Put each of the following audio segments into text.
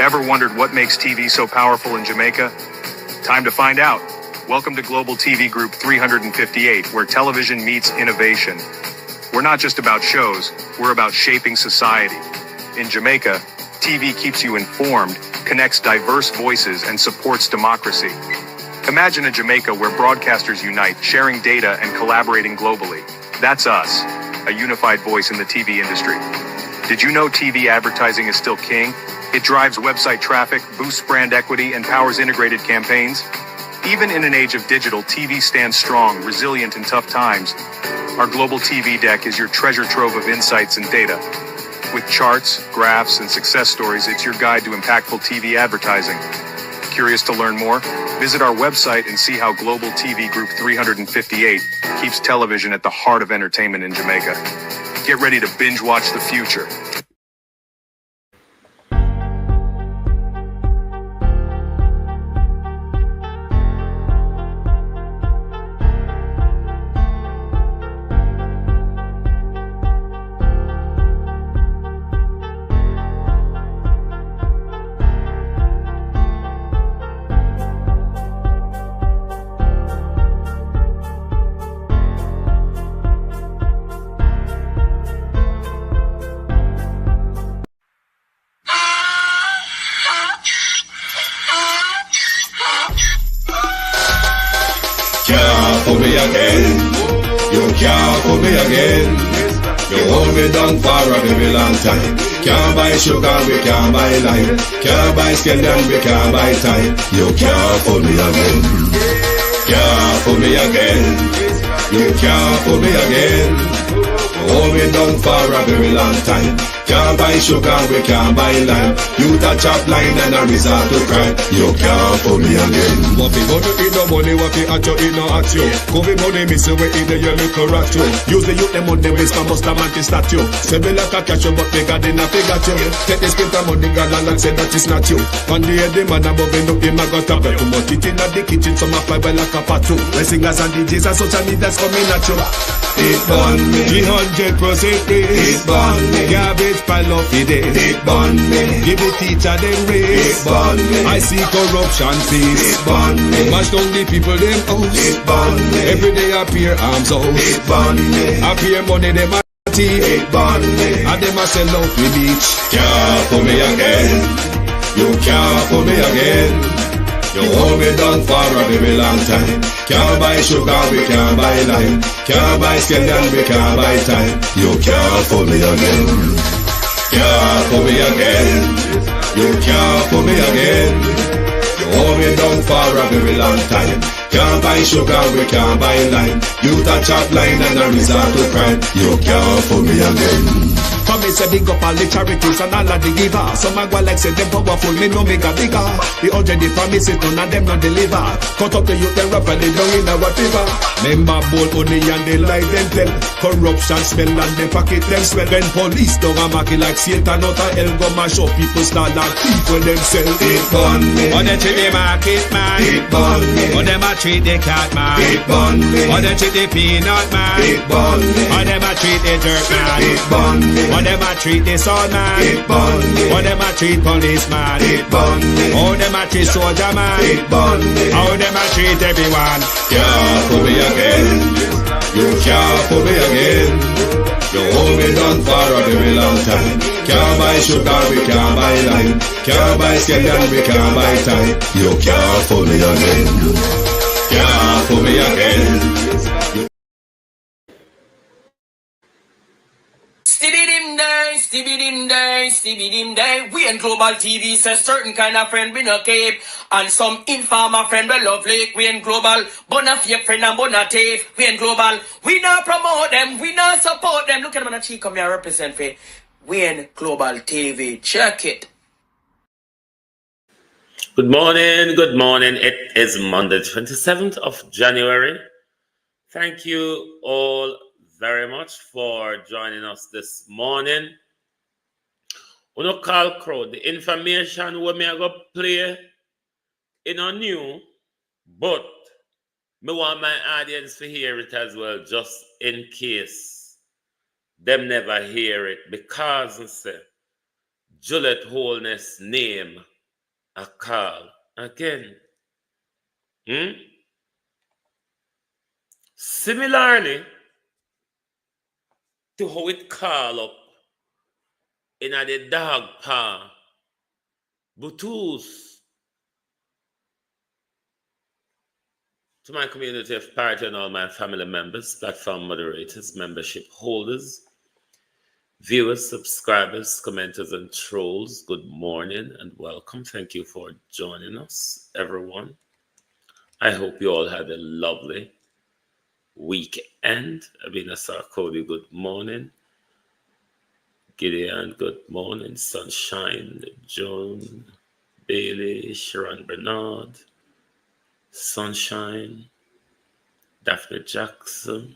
Ever wondered what makes TV so powerful in Jamaica? Time to find out. Welcome to Global TV Group 358, where television meets innovation. We're not just about shows, we're about shaping society. In Jamaica, TV keeps you informed, connects diverse voices, and supports democracy. Imagine a Jamaica where broadcasters unite, sharing data and collaborating globally. That's us, a unified voice in the TV industry. Did you know TV advertising is still king? It drives website traffic, boosts brand equity, and powers integrated campaigns. Even in an age of digital, TV stands strong, resilient in tough times. Our Global TV deck is your treasure trove of insights and data. With charts, graphs, and success stories, it's your guide to impactful TV advertising. Curious to learn more? Visit our website and see how Global TV Group 358 keeps television at the heart of entertainment in Jamaica. Get ready to binge watch the future. For me again, you can't for me again. You hold me down for a very long time. Can't buy sugar, we can't buy lime. Can't buy scallion, we can't buy time. You can't for me again. Can't for me again. You can't for me again. Hold me down for a very long time. Can't buy sugar, we can't buy lime. You touch up line and a resort to crime. You can't for me again. What fi gonna eat no money, what fi at you, eat no at you. COVID money, miss away in the your little rat you. Use the youth, them money, waste my musta man to statue. Say me like a catch you, but bigger than a figure you. Take the script and money, girl, and say that is not you. One day the man above end up in my gutter. Too much it in the kitchen, some a fly well like a patu. The singers and DJs and social media's coming at you. It burn me. 300% It burn me. Garbage pile up the day. It burn me. Give the teacher them It raise. burn me. I see corruption face. It burn me. Mash down the people them house. It burn me. Every day appear arms out. It burn me. Appear money them a thief. It burn me. And them a sell out with each. Can't for me again. You can't for me again. You hold me down for a very long time. Can't buy sugar, we can't buy lime. Can't buy scallion, we can't buy time. You can't for me again. Can't for me again. You can't for me again. You hold me down for a very long time. Can't buy sugar, we can't buy lime. You touch up line and a resort to crime. You can't for me again. Come me say big up all the charities and all of the givers. Some a go like say them powerful, me no make a bigger. The 100 the promises, none of them not deliver. Cut up the youth, they rap and they down in a whatever. Member bowl only and they lie them tell. Corruption smell and they pocket them swell. When police don't a market like Satan out of hell, go mash up people start like people themselves. It burn me. Or they treat the market man. It burn me. Or them a treat the cat man. It burn me. Or they treat the peanut man. It burn me. Or them a treat the jerk man. It burn me. Or them a treat the son man. It burn me. Or them a treat policeman. It burn me. How them a treat soldier man. It burn me. How them a treat everyone. Can't for me again. You can't for me again. You hold me down for a very long time. Can't buy sugar, we can't buy lime. Can't buy scallion, we can't buy time. You can't for me again. Can't for me again. Stibbidim day. We in Global TV says certain kind of friend we no keep. And some informer friend we love like. We in Global, bona fake friend and bona tape. We in Global, we not promote them, we not support them. Look at them on the cheek, come here represent for. We in Global TV, check it. Good morning, good morning. It is Monday, 27th of January. Thank you all very much for joining us this morning. We no call crowd. The information we may go play in a new, but me want my audience to hear it as well, just in case them never hear it, because say, JULIET wholeness name a call again. Similarly to how it call up in the dog paw, Bluetooth, to my community of party and all my family members, platform moderators, membership holders, viewers, subscribers, commenters, and trolls, good morning and welcome. Thank you for joining us, everyone. I hope you all had a lovely weekend. Abina Sarkodi, good morning. Gideon, good morning. Sunshine, Joan, Bailey, Sharon Bernard, Sunshine, Daphne Jackson,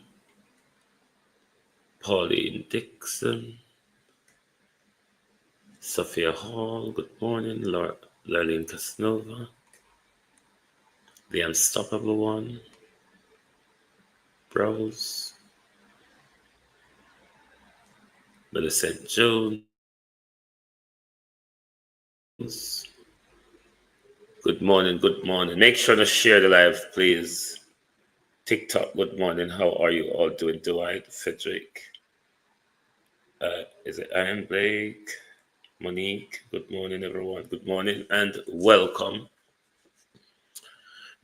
Pauline Dixon, Sophia Hall, good morning. Lurleen Casanova, The Unstoppable One, Browse, Millicent Jones, good morning, good morning. Make sure to share the live, please. TikTok, good morning. How are you all doing? Dwight, Frederick, is it Ian Blake, Monique, good morning, everyone. Good morning and welcome.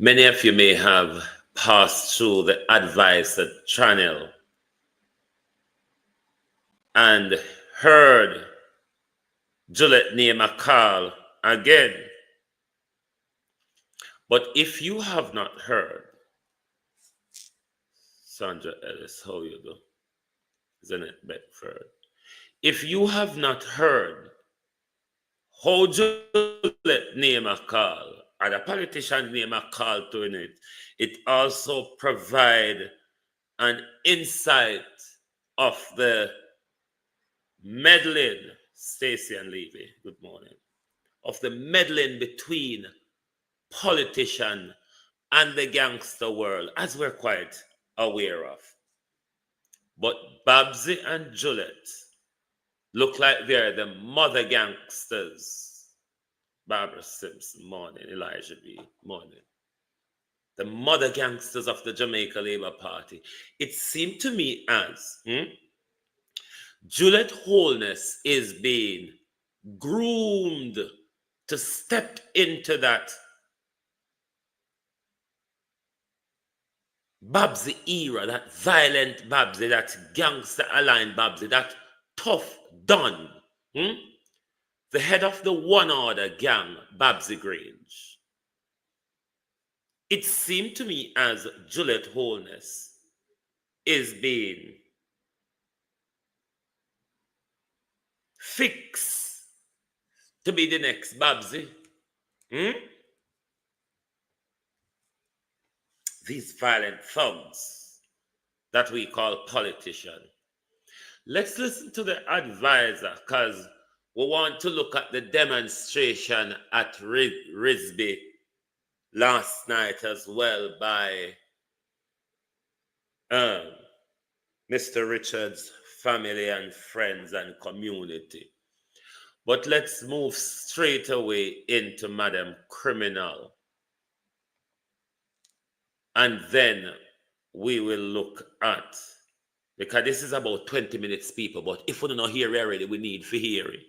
Many of you may have passed through the Advisor channel and heard Juliet name a call again. But if you have not heard, Sandra Ellis, how you do? Zenet Bedford. If you have not heard how Juliet name a call, and a politician name a call to it, it also provide an insight of the meddling, Stacey and Levy, good morning, of the meddling between politician and the gangster world, as we're quite aware of. But Babsy and Juliet look like they're the mother gangsters. Barbara Simpson, morning. Elijah B, morning. The mother gangsters of the Jamaica Labour Party. It seemed to me as Juliet Holness is being groomed to step into that Babsy era, that violent Babsy, that gangster aligned Babsy, that tough Don, the head of the One Order gang, Babsy Grange. It seemed to me as Juliet Holness is being fixed to be the next Babsy. These violent thugs that we call politicians. Let's listen to the advisor, because we want to look at the demonstration at Risby last night as well by Mr. Richards' family and friends and community. But let's move straight away into Madam Criminal. And then we will look at, because this is about 20 minutes, people, but if we don't know hear already, we need for hearing.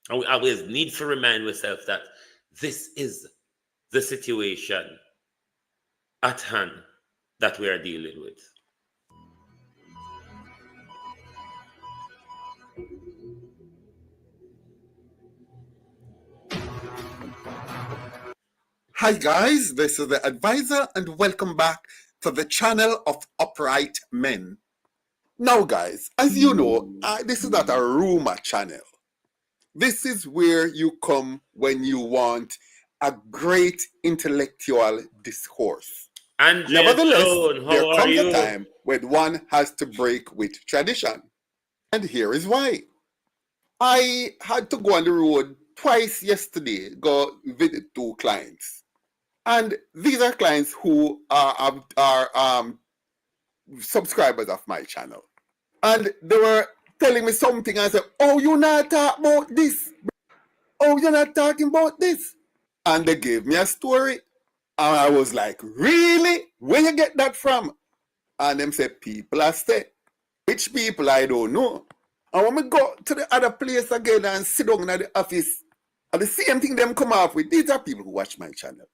And we always need to remind ourselves that this is the situation at hand that we are dealing with. Hi guys, this is the advisor and welcome back to the channel of Upright Men. Now guys, as you know, this is not a rumor channel. This is where you come when you want a great intellectual discourse. And nevertheless, there comes a time when one has to break with tradition. And here is why. I had to go on the road twice yesterday, go visit 2 clients. And these are clients who are subscribers of my channel. And they were telling me something. I said, oh, you not talk about this. Oh, no, you're not talking about this. And they gave me a story. And I was like, really? Where you get that from? And them say, people are stay. Which people, I don't know. And when we go to the other place again and sit down in the office, and the same thing them come up with, these are people who watch my channel.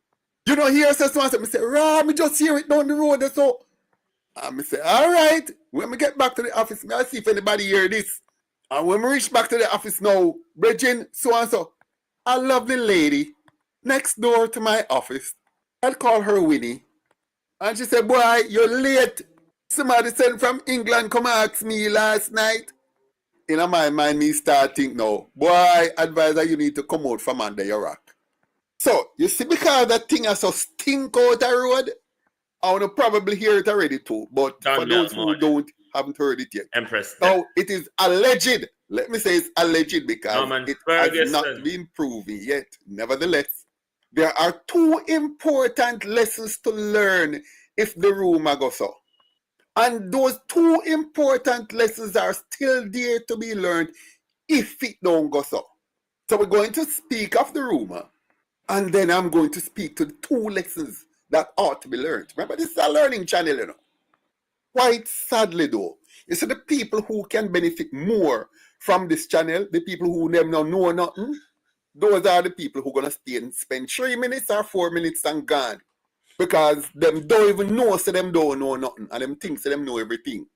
You know, here says someone, I say, Rob, me just hear it down the road. So and I say, all right, when we get back to the office, I'll see if anybody hear this. And when we reach back to the office now, Bridget, so and so, a lovely lady next door to my office, I'll call her Winnie. And she said, boy, you're late. Somebody sent from England come ask me last night. In my mind, me start think now, boy, advisor, you need to come out from under your rock. So, you see, because that thing has so stink out the road, I want to probably hear it already too. But for those who haven't heard it yet. Empress. Now, it is alleged. Let me say it's alleged because it has not been proven yet. Nevertheless, there are two important lessons to learn if the rumor goes so. And those two important lessons are still there to be learned if it don't go so. So we're going to speak of the rumor, and then I'm going to speak to the two lessons that ought to be learned. Remember, this is a learning channel, you know. Quite sadly, though, you see the people who can benefit more from this channel, the people who them now know nothing, those are the people who are going to stay and spend 3 minutes or 4 minutes and gone. Because them don't even know, so them don't know nothing. And them think so them know everything.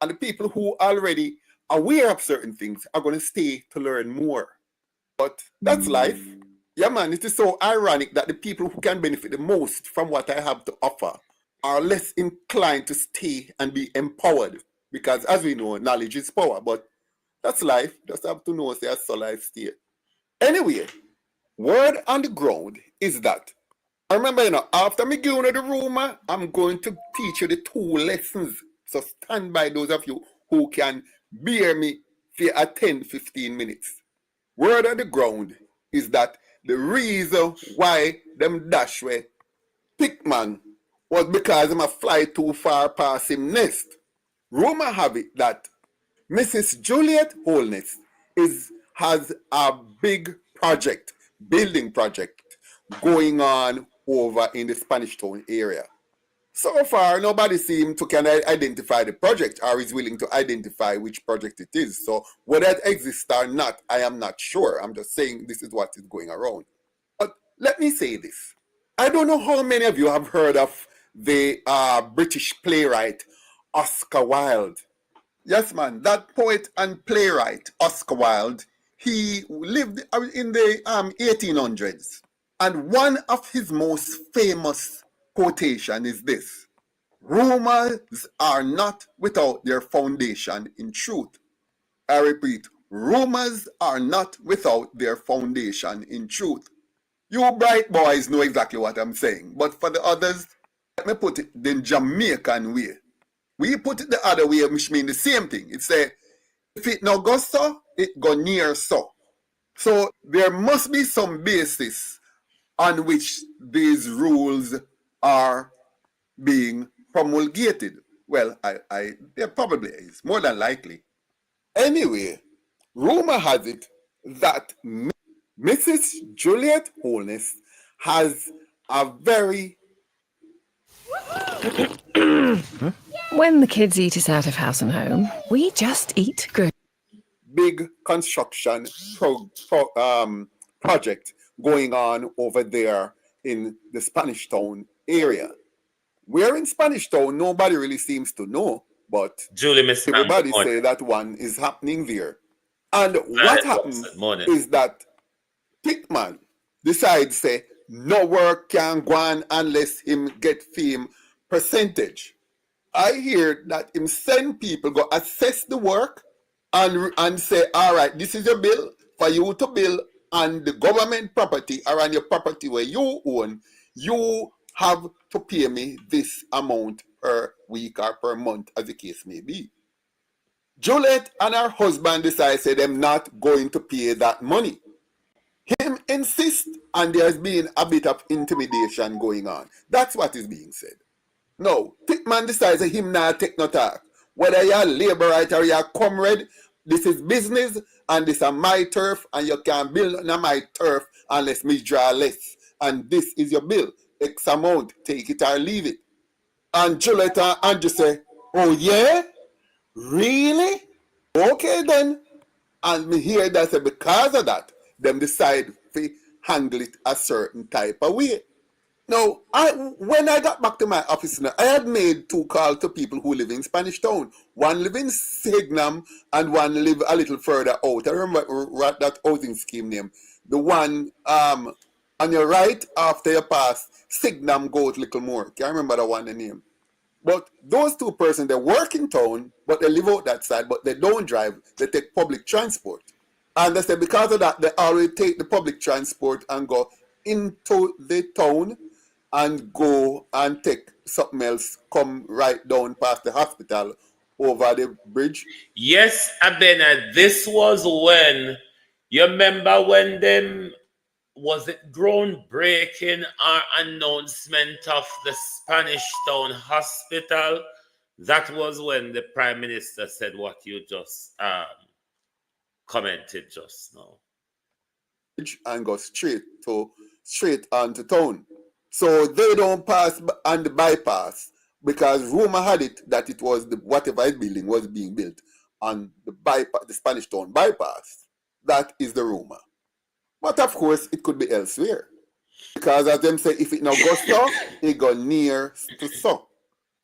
And the people who already aware of certain things are going to stay to learn more. But that's life. Yeah, man, it is so ironic that the people who can benefit the most from what I have to offer are less inclined to stay and be empowered. Because as we know, knowledge is power. But that's life. Just have to know, say, that's so life stay. Anyway, word on the ground is that I remember, you know, after me giving you the rumor, I'm going to teach you the two lessons. So stand by those of you who can bear me for a 10-15 minutes. Word on the ground is that the reason why them dash way THICKMAN was because him a fly too far past him nest. Rumor have it that Mrs. JULIET Holness has a big project, building project, going on over in the Spanish Town area. So far, nobody seems to can identify the project or is willing to identify which project it is. So whether it exists or not, I am not sure. I'm just saying this is what is going around. But let me say this. I don't know how many of you have heard of the British playwright Oscar Wilde. Yes, man, that poet and playwright Oscar Wilde, he lived in the 1800s. And one of his most famous quotation is this: rumors are not without their foundation in truth. I repeat, rumors are not without their foundation in truth. You bright boys know exactly what I'm saying, but for the others, let me put it the Jamaican way. We put it the other way, which means the same thing. It says, if it no go so, it go near so. So there must be some basis on which these rules are being promulgated. Well, there probably is, more than likely. Anyway, rumor has it that Mrs. JULIET Holness has a very... When the kids eat us out of house and home, we just eat good. Big construction project going on over there in the Spanish Town area. Where in Spanish Town, nobody really seems to know, but everybody say that one is happening there. And what happens is that THICKMAN decides, say, no work can go on unless him get fame percentage. I hear that him send people go assess the work and say, all right, this is your bill for you to build on the government property or on your property where you own. You have to pay me this amount per week or per month, as the case may be. JULIET and her husband decide, say, them not going to pay that money. Him insist, and there's been a bit of intimidation going on. That's what is being said. No, THICKMAN decides that him not take no talk. Whether you're a labourite or you're a comrade, This is business and this is my turf and you can't build on my turf unless me draw less. And this is your bill. X amount, take it or leave it. And Juliet and Andrew say, oh yeah? Really? Okay then. And me hear that say because of that, them decide to handle it a certain type of way. Now, when I got back to my office, I had made 2 calls to people who live in Spanish Town. One live in Signum and one live a little further out. I remember that housing scheme name. The one on your right after you pass Signum go out little more. Can't remember the one the name. But those 2 persons, they work in town, but they live out that side, but they don't drive. They take public transport. And they say because of that, they always take the public transport and go into the town and go and take something else, come right down past the hospital over the bridge. Yes, Abena, this was when, you remember when them, was it groundbreaking or announcement of the Spanish Town Hospital? That was when the Prime Minister said what you just commented just now. And go straight on to town. So they don't pass on the bypass because rumor had it that it was whatever is building was being built on the bypass, the Spanish Town bypass. That is the rumor. But of course, it could be elsewhere. Because as them say, if it now goes so, it go near to so.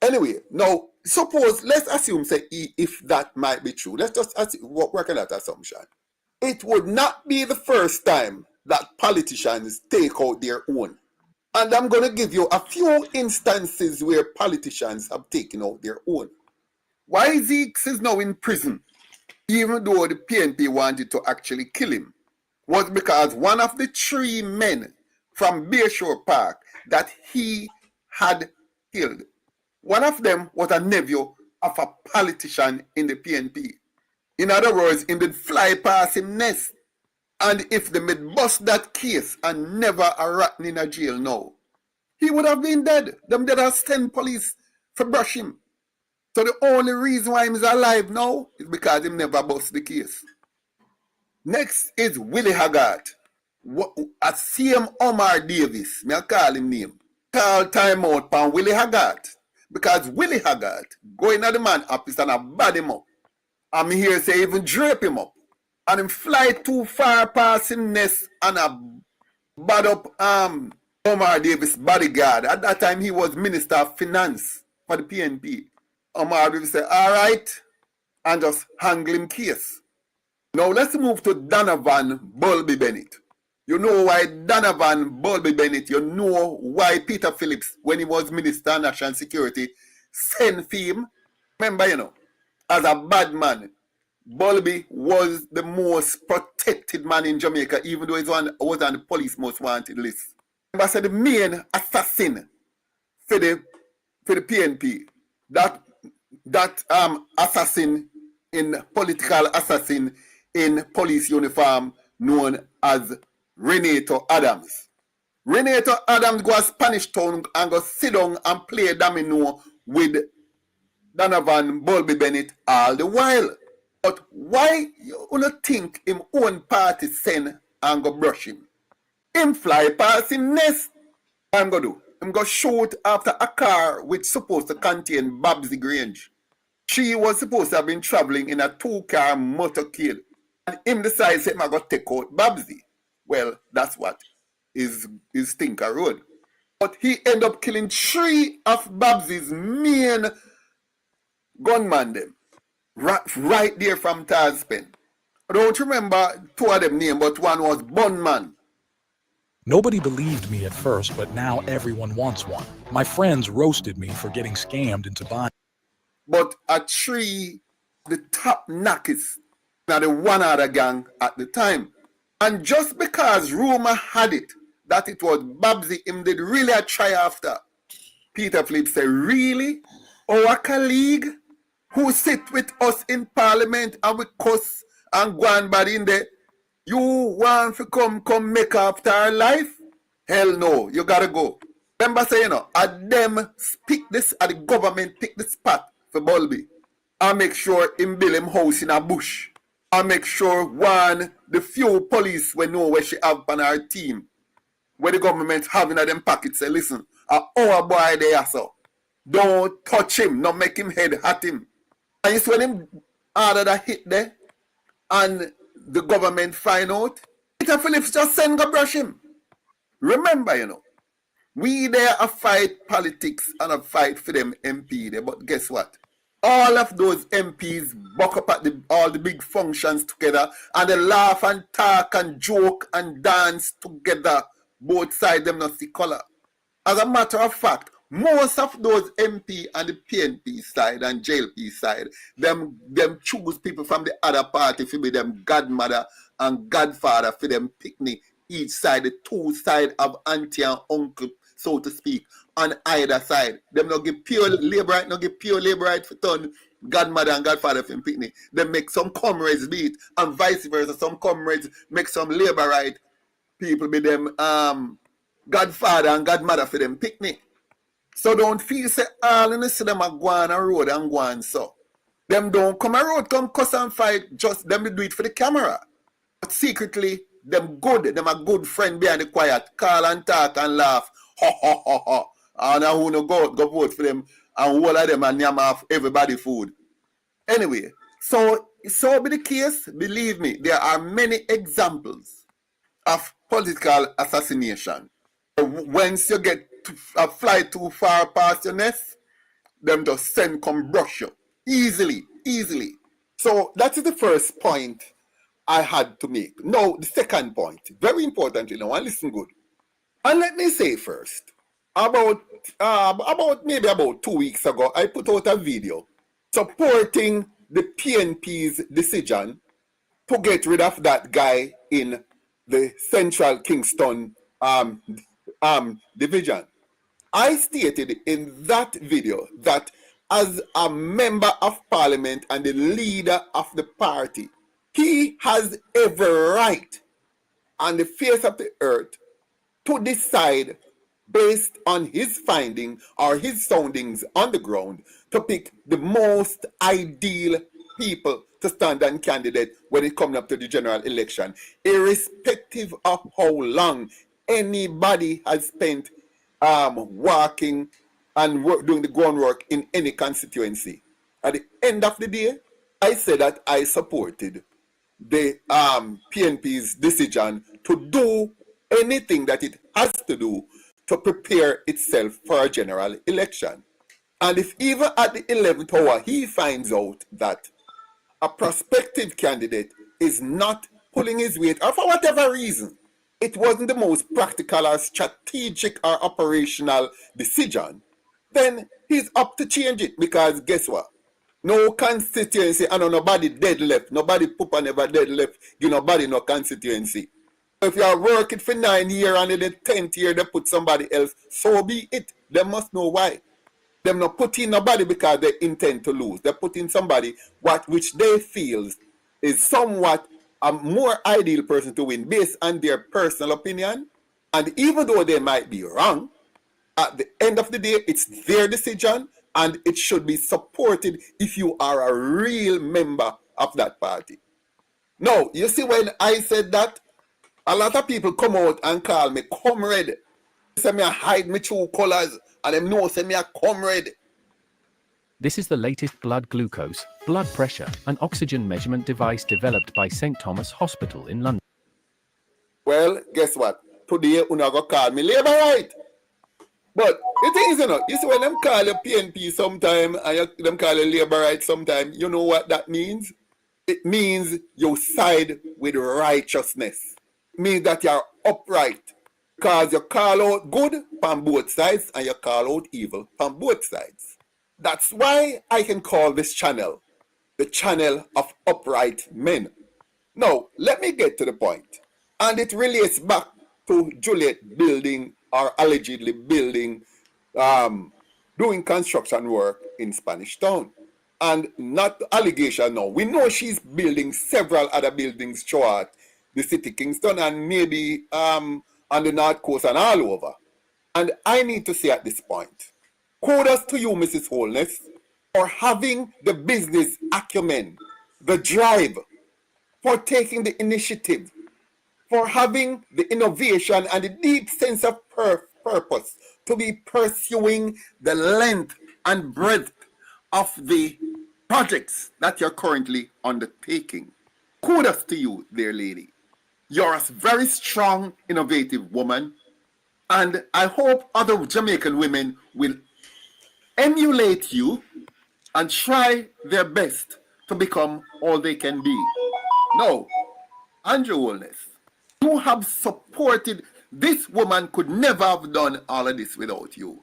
Anyway, now, suppose, let's assume, say, if that might be true. Let's just work on that assumption. It would not be the first time that politicians take out their own. And I'm going to give you a few instances where politicians have taken out their own. Why Zeeks is now in prison, even though the PNP wanted to actually kill him, was because one of the 3 men from Bayshore Park that he had killed, one of them was a nephew of a politician in the PNP. In other words, him did fly past him nest. And if they made bust that case and never a rotten in a jail now, he would have been dead. Them dead has 10 police for brush him. So the only reason why he's alive now is because he never bust the case. Next is Willie Haggart. A same Omar Davis, me I call him name. Call time out pan Willie Haggart. Because Willie Haggart go in at the man office and I bad him up. And me here say even drape him up. And him fly too far past him nest and a bad up Omar Davis bodyguard. At that time he was Minister of Finance for the PNP. Omar Davis say, all right, and just handle him case. Now let's move to Donovan Bulby Bennett. You know why Donovan Bulby Bennett, you know why Peter Phillips, when he was Minister of National Security, sent for him. Remember, you know, as a bad man, Bulby was the most protected man in Jamaica, even though he was on the police most wanted list. Remember, I said the main assassin for the PNP, that assassin political assassin in police uniform known as Renato Adams. Renato Adams go to Spanish Town and go sit down and play domino with Donovan Bulby Bennett all the while. But why you not think him own party send and go brush him? Him fly past him nest. I'm go do. Him go shoot after a car which supposed to contain Babsy Grange. She was supposed to have been traveling in a 2-car motorcade. And him decides him I go take out Babsy. Well, that's what is Stinker Road. But he end up killing 3 of Babsy's main gunman them. Right there from Tazpen. I don't remember 2 of them names, but one was Bunman. Nobody believed me at first, but now everyone wants one. My friends roasted me for getting scammed into buying. But at 3, the top knockers, now the one other gang at the time. And just because rumor had it that it was Babsy him did really a try after, Peter Phillips said, really? Our colleague who sit with us in Parliament and we cuss and go on bad in there, you want to come make after our life? Hell no, you gotta go. Remember say, you know, at them pick this, at the government pick the spot for Bulby and make sure him build him house in a bush. I make sure one, the few police we know where she have on our team, where the government having at them pockets, say, listen, our boy there, so don't touch him, not make him head at him. And you see when him order that hit there, and the government find out, Peter Phillips just send go brush him. Remember, you know, we there a fight politics and a fight for them MP there, but guess what? All of those MPs buck up at all the big functions together and they laugh and talk and joke and dance together. Both sides them not see color. As a matter of fact, most of those MP and the PNP side and JLP side, them choose people from the other party to be them godmother and godfather for them picnic each side, the two side of auntie and uncle, so to speak, on either side. Them not give pure labor right, not give pure labor right for turn godmother and godfather for them picnic. They make some comrades be it, and vice versa. Some comrades make some labor right people be them godfather and godmother for them picnic. So don't feel say all in the see them a go on a road and go on so. Them don't come a road, come cuss and fight, just them do it for the camera. But secretly, them good, them a good friend behind the quiet, call and talk and laugh. Ha ha ha ha. And who no go vote for them and all of them and yam off everybody food. Anyway, so be the case, believe me, there are many examples of political assassination. Once you get a fly too far past your nest, them just send come brush you. Easily. So that is the first point I had to make. Now, the second point, very importantly now, and listen good. And let me say first, about 2 weeks ago, I put out a video supporting the PNP's decision to get rid of that guy in the Central Kingston division. I stated in that video that as a member of parliament and the leader of the party, he has every right on the face of the earth to decide based on his finding or his soundings on the ground to pick the most ideal people to stand as candidate when it comes up to the general election, irrespective of how long anybody has spent working and doing the groundwork in any constituency. At the end of the day, I said that I supported the PNP's decision to do anything that it has to do to prepare itself for a general election. And if even at the 11th hour he finds out that a prospective candidate is not pulling his weight, or for whatever reason, it wasn't the most practical or strategic or operational decision, then he's up to change it, because guess what? No constituency and nobody dead left. Nobody Poopa never dead left. You nobody no constituency. If you are working for 9 years and in the 10th year they put somebody else, so be it. They must know why. Them not put in nobody because they intend to lose. They put in somebody which they feel is somewhat a more ideal person to win based on their personal opinion. And even though they might be wrong, at the end of the day, it's their decision and it should be supported if you are a real member of that party. Now, you see, when I said that, a lot of people come out and call me comrade. Say me I hide my true colors and them know say me a comrade. This is the latest blood glucose, blood pressure, and oxygen measurement device developed by St. Thomas Hospital in London. Well, guess what? Today, una go call me labor right. But the thing is, you see when them call you PNP sometime and them call you labor right sometime, you know what that means? It means you side with righteousness. It means that you're upright. Because you call out good from both sides and you call out evil from both sides. That's why I can call this channel the channel of upright men. Now, let me get to the point. And it relates back to Juliet building or allegedly building, doing construction work in Spanish Town. And not allegation now. We know she's building several other buildings throughout the city, Kingston, and maybe on the North Coast and all over. And I need to say at this point, kudos to you, Mrs. Holness, for having the business acumen, the drive for taking the initiative, for having the innovation and the deep sense of purpose to be pursuing the length and breadth of the projects that you're currently undertaking. Kudos to you, dear lady. You're a very strong, innovative woman, and I hope other Jamaican women will emulate you and try their best to become all they can be. No, Andrew Wellness, you have supported. This woman could never have done all of this without you.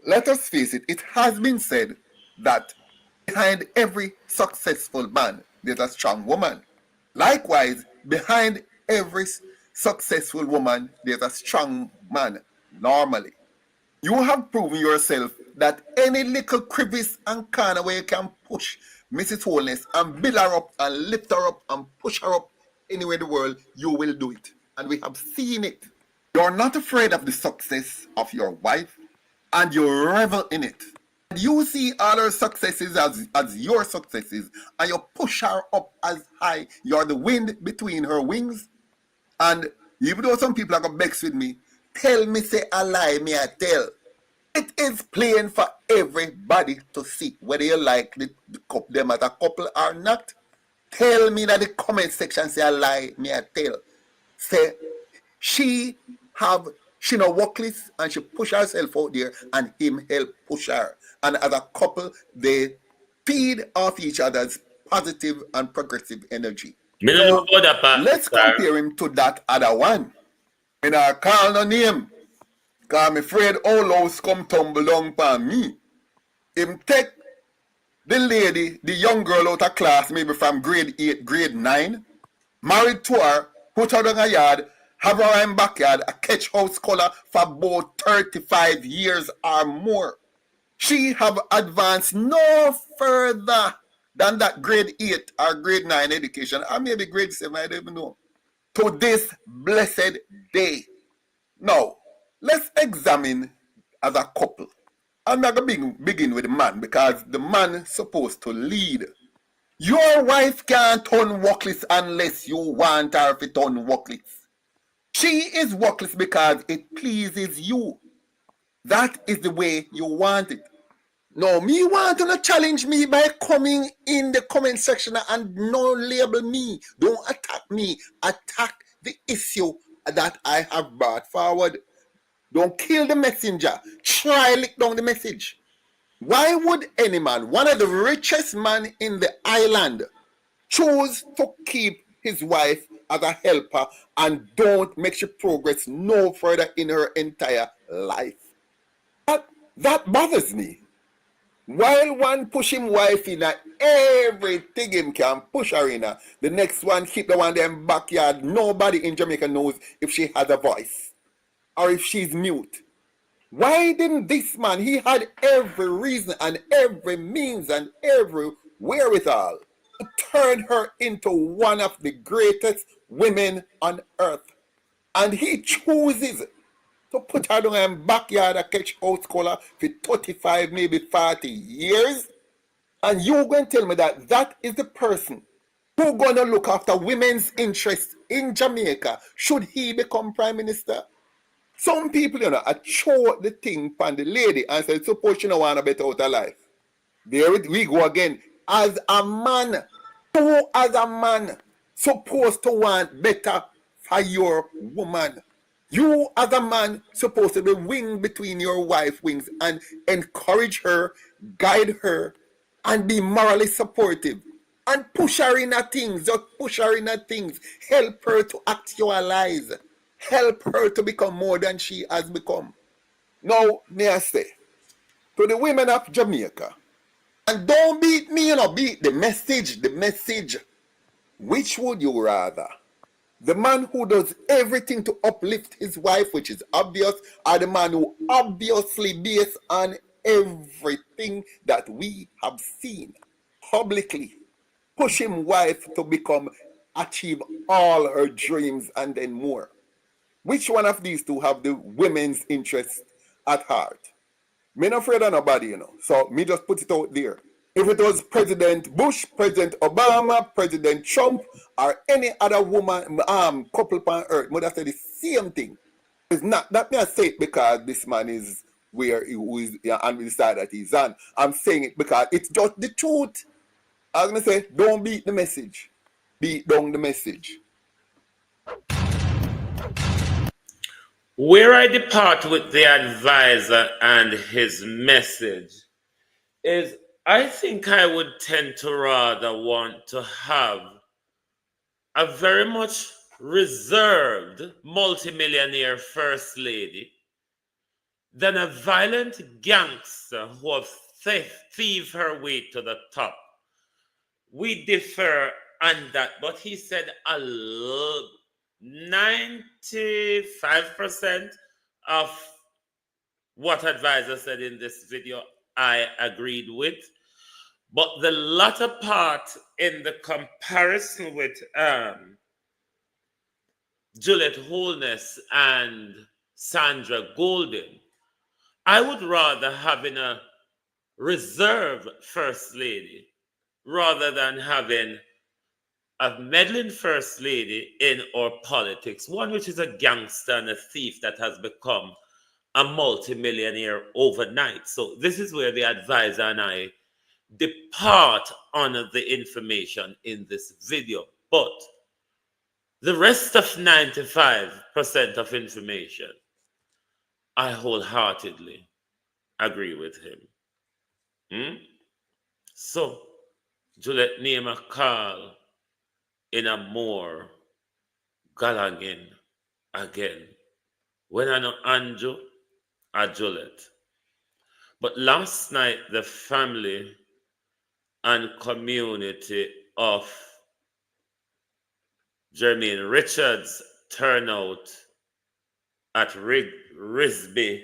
Let us face it, it has been said that behind every successful man, there's a strong woman. Likewise, behind every successful woman, there's a strong man, normally. You have proven yourself that any little crevice and corner where you can push Mrs. Wholeness and build her up and lift her up and push her up anywhere in the world, you will do it. And we have seen it. You're not afraid of the success of your wife, and you revel in it. You see all her successes as your successes, and you push her up as high. You're the wind between her wings. And even though some people are going to vex with me, tell me say a lie, me I tell. It is plain for everybody to see whether you like them as a couple or not. Tell me that the comment section say a lie, me I tell. Say she no workless and she push herself out there and him help push her. And as a couple, they feed off each other's positive and progressive energy. So, let's compare him to that other one. And I call no name, because I'm afraid all house come tumble down upon me. Him take the lady, the young girl out of class, maybe from grade 8, grade 9, married to her, put her in a yard, have her in backyard, a catch house color for about 35 years or more. She have advanced no further than that grade 8 or grade 9 education, or maybe grade 7, I don't even know, to this blessed day. Now, let's examine as a couple. I'm not going to begin with the man, because the man is supposed to lead. Your wife can't turn workless unless you want her to turn workless. She is workless because it pleases you. That is the way you want it. No, me want to challenge me by coming in the comment section and no label me. Don't attack me. Attack the issue that I have brought forward. Don't kill the messenger. Try lick down the message. Why would any man, one of the richest men in the island, choose to keep his wife as a helper and don't make she progress no further in her entire life? That bothers me. While one push him wife in everything him can push her in, the next one keep the one in backyard. Nobody in Jamaica knows if she has a voice or if she's mute. Why didn't this man, he had every reason and every means and every wherewithal to turn her into one of the greatest women on earth. And he chooses to put her down in backyard and catch house color for 35, maybe 40 years. And you're going to tell me that that is the person who's going to look after women's interests in Jamaica should he become prime minister? Some people, I throw the thing on the lady and say, suppose she don't want a better out of life. There we go again. As a man, you as a man supposed to want better for your woman. You as a man supposed to be wing between your wife wings and encourage her, guide her, and be morally supportive. And push her in her things, just push her in her things. Help her to actualize. Help her to become more than she has become. Now, may I say, to the women of Jamaica, and don't beat me, beat the message. Which would you rather? The man who does everything to uplift his wife, which is obvious, or the man who obviously based on everything that we have seen publicly, push him wife to achieve all her dreams and then more? Which one of these two have the women's interest at heart? Me not afraid of nobody, So me just put it out there. If it was President Bush, President Obama, President Trump, or any other woman, couple on earth, would have said the same thing. It's not that me I say it because this man is where he is on the side that he's on. I'm saying it because it's just the truth. I was gonna say, don't beat the message. Beat down the message. Where I depart with the advisor and his message is I think I would tend to rather want to have a very much reserved multimillionaire first lady than a violent gangster who have thieved her way to the top. We differ on that, but he said 95% of what advisor said in this video I agreed with. But the latter part in the comparison with Juliet Holness and Sandra Golden, I would rather having a reserve first lady rather than having a meddling first lady in our politics, one which is a gangster and a thief that has become a multimillionaire overnight. So this is where the advisor and I depart on the information in this video. But the rest of 95% of information, I wholeheartedly agree with him. So, Juliet name a call in a more galangin again. When I know Andrew, I Juliet. But last night, the family and community of Jermaine Richards turnout at Risby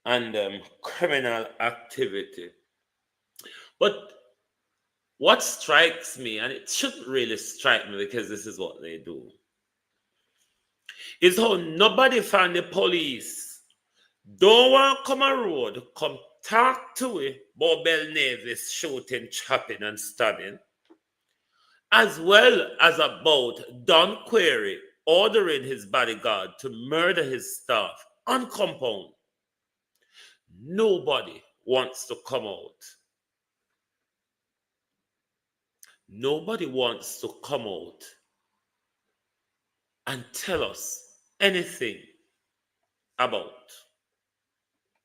and criminal activity. But what strikes me, and it shouldn't really strike me because this is what they do, is how nobody from the police don't want to come on road, come talk to it about Bell Nevis shooting, chopping, and stabbing, as well as about Don Query ordering his bodyguard to murder his staff on compound. Nobody wants to come out. Nobody wants to come out and tell us anything about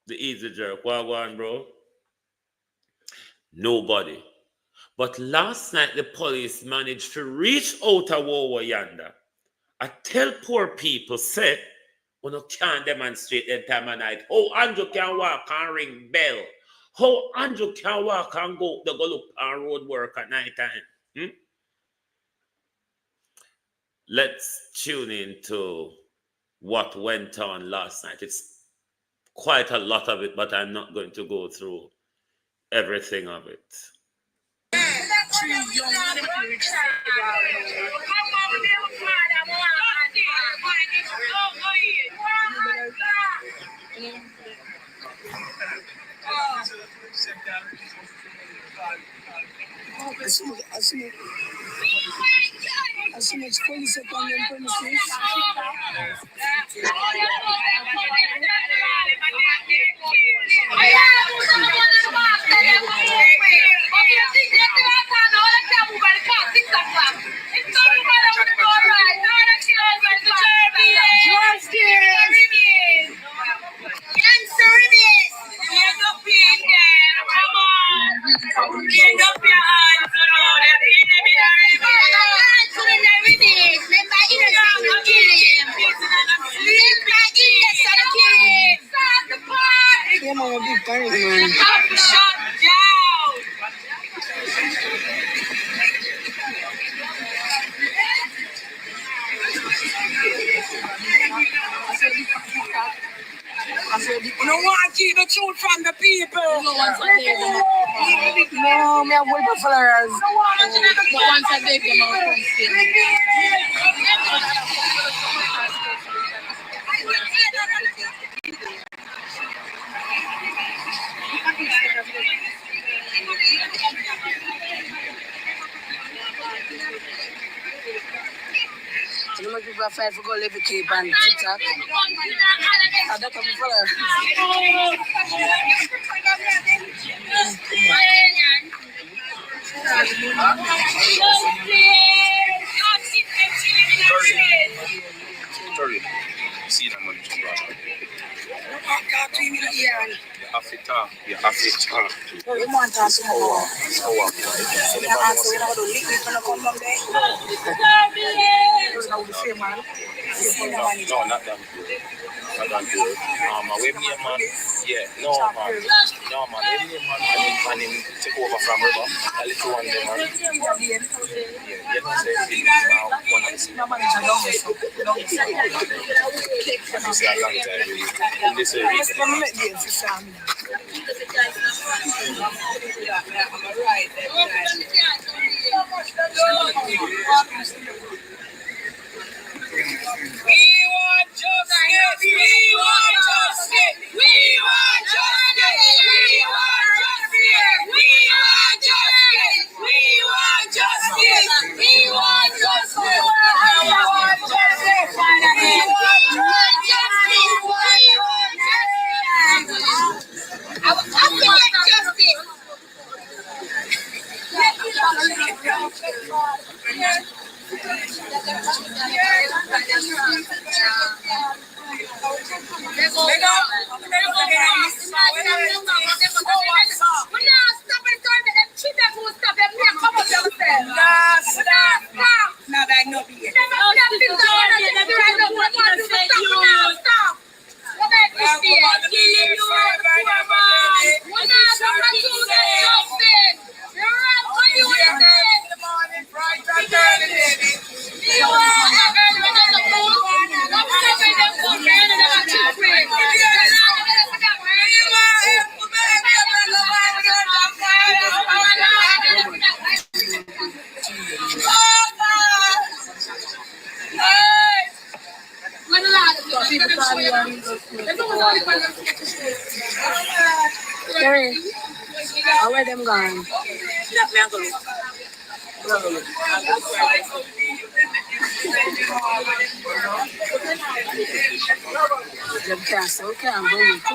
the easy jerk. Wagwan, bro. Nobody. But last night, the police managed to reach out a Wawa yonder and tell poor people, say, when you can't demonstrate that time of night, how Andrew can walk and ring bell, how Andrew can walk and go look on road work at night time. Let's tune into what went on last night. It's quite a lot of it, but I'm not going to go through everything of it. As soon as police upon them premises. You don't want to keep the truth from the people. No, me have one followers. But once I gave them out from verified for go live a cape and TikTok. That's what I'm follow. See that money from brother. You have to talk. You want to ask me more? No, not them. Not them. Where me a man? Yeah, no man. No man. Where me a man? And him take over from River. A little one there, man. Yeah, you know say now one of the same. You say a long time really. In this area. We want justice. We want justice. We want justice. We want justice. We want justice. We want justice. We want justice. We want justice. We where them gone? The castle can't believe it.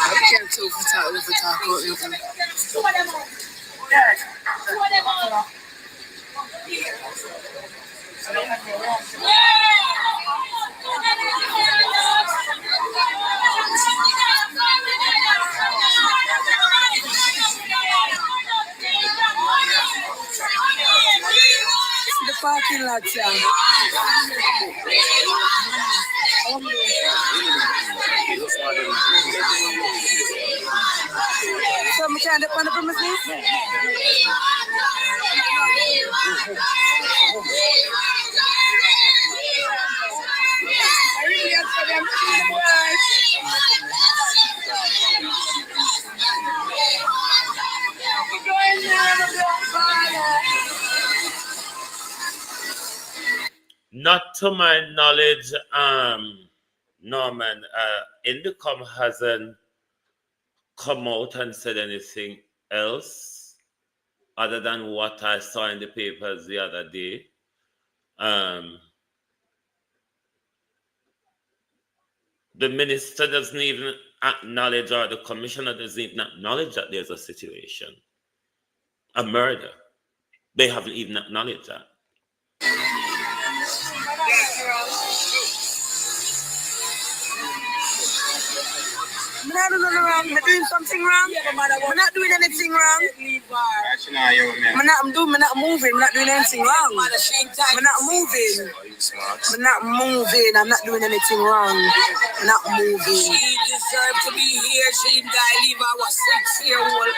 I can't tell if it's the parking lot, yeah. So we can't depend on the premises? Not to my knowledge, Norman, Indicom hasn't come out and said anything else other than what I saw in the papers the other day. The minister doesn't even acknowledge, or the commissioner doesn't even acknowledge that there's a situation, a murder. They haven't even acknowledged that. I'm not doing nothing wrong. I'm doing something wrong. I'm not doing anything wrong. I'm not moving. I'm not doing anything wrong. I'm not moving. I'm not moving. I'm not doing anything wrong. I'm not moving. She deserved to be here. She died. Leave our 6-year-old.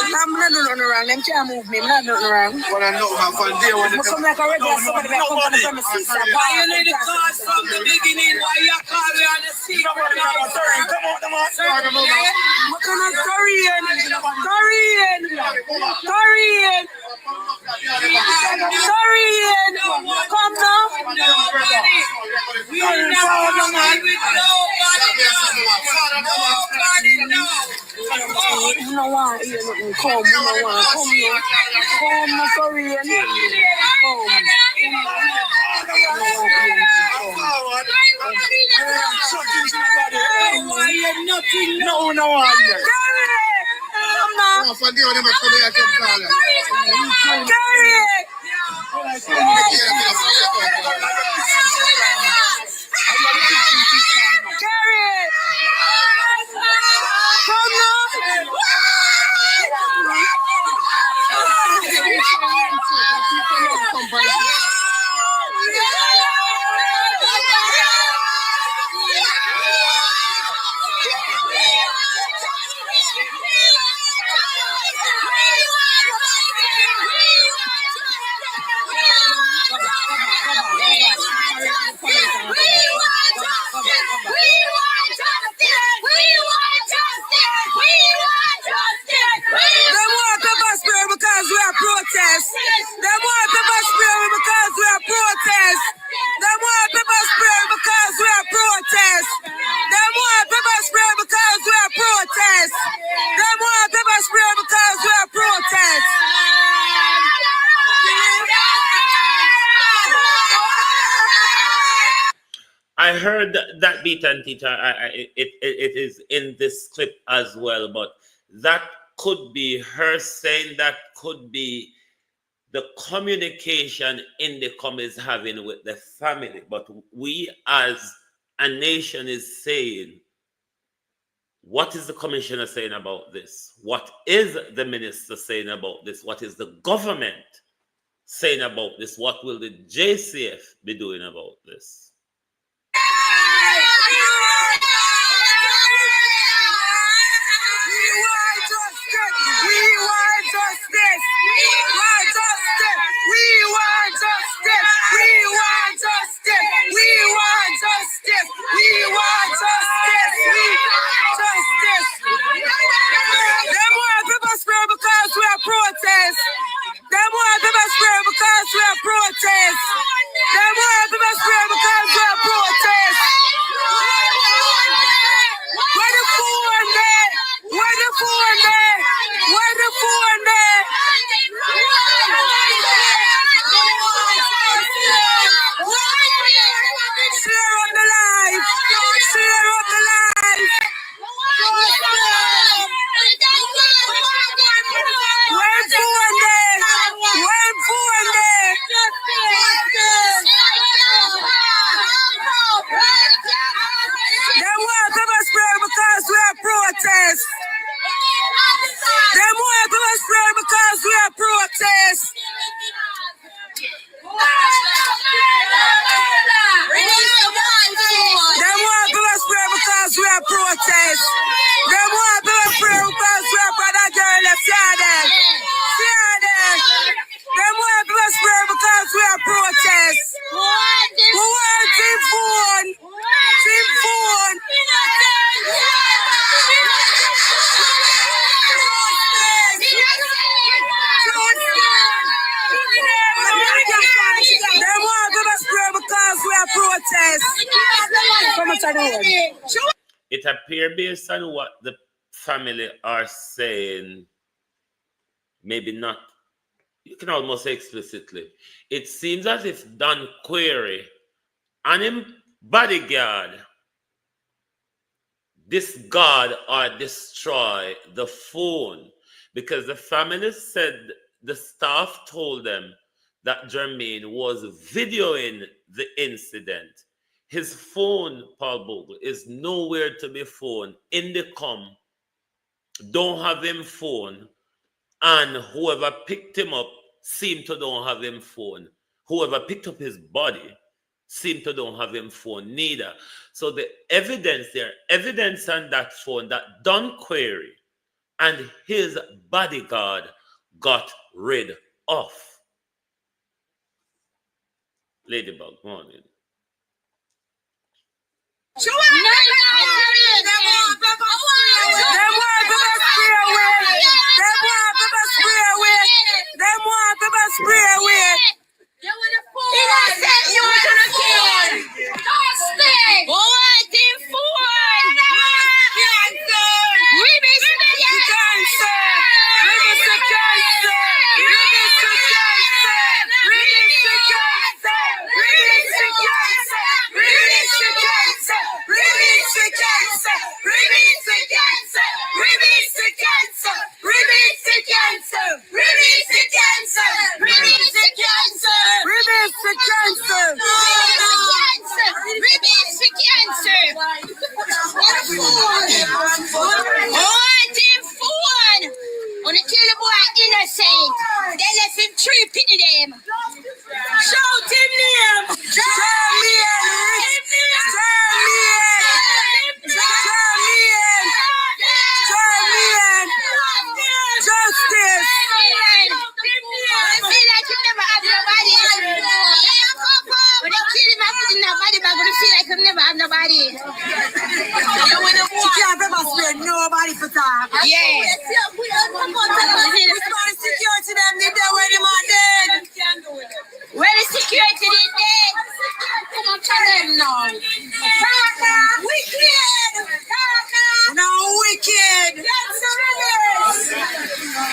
I'm not doing nothing wrong. Them can't move me. I'm not doing nothing wrong. I'm come like a regular somebody that come from the premises. Why you need the cause from the beginning? Why you call me on the scene? Come on, Korean. Sorry, Ian. Come now. We are in power, man. You know what? Come, you know what? Come now, sorry, Ian. No, no, no. I heard that beat and teacher. It is in this clip as well, but that could be her saying, that could be the communication Indicom is having with the family. But we as a nation is saying, what is the commissioner saying about this? What is the minister saying about this? What is the government saying about this? What will the JCF be doing about this? It appears, based on what the family are saying, maybe not, you can almost say explicitly, it seems as if Don Query and him bodyguard discard or destroy the phone, because the family said the staff told them that Jermaine was videoing the incident. His phone, Paul Bogle, is nowhere to be found. Indicom don't have him phone, and whoever picked him up seemed to don't have him phone. Whoever picked up his body seemed to don't have him phone neither. So the evidence there, evidence on that phone that Don Query and his bodyguard got rid of. Ladybug, morning. Them want to spray away. Innocent, you want to kill. Dusty. What in food? Release the cancer. Release the cancer. Release the cancer. Release the cancer. Release the cancer. Release the cancer. Release the cancer. Release the cancer. Release the cancer. Release the cancer. Release the cancer. Release the cancer. Release the cancer. Release the cancer. Oh, team phone. On the kill the boy innocent. They left him 3 pitty them. Shout him name. Shout me in. Shout me in. Shout me in. Shout me in. Justice. I feel like you never have nobody. When they kill him, I put in that body bag. I feel like I never have nobody. You can't ever spend nobody for time. Yeah. The security them need there when them are dead. Where the security is dead? Come on, tell them now. Wicked. No wicked.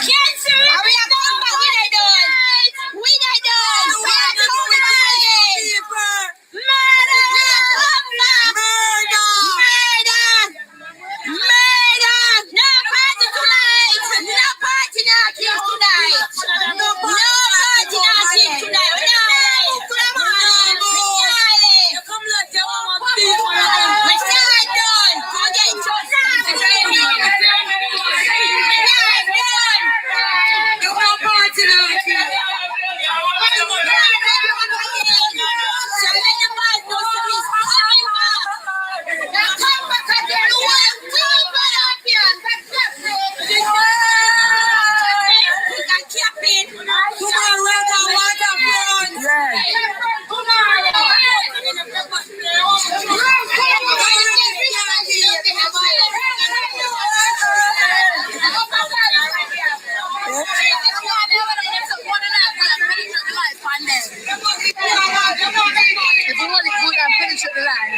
Cancer. Are we going back? We not done. We not done. We are coming again. Murder. Murder. Murder. Murder. No party tonight. No party not here tonight. No party not here tonight. Come on. We're not done. We're getting to you want party now? So let the man know some is coming back. Now come back again. You want to run up here. We can keep it. Tomorrow we can want a phone. If you want it good, I'll finish it the line.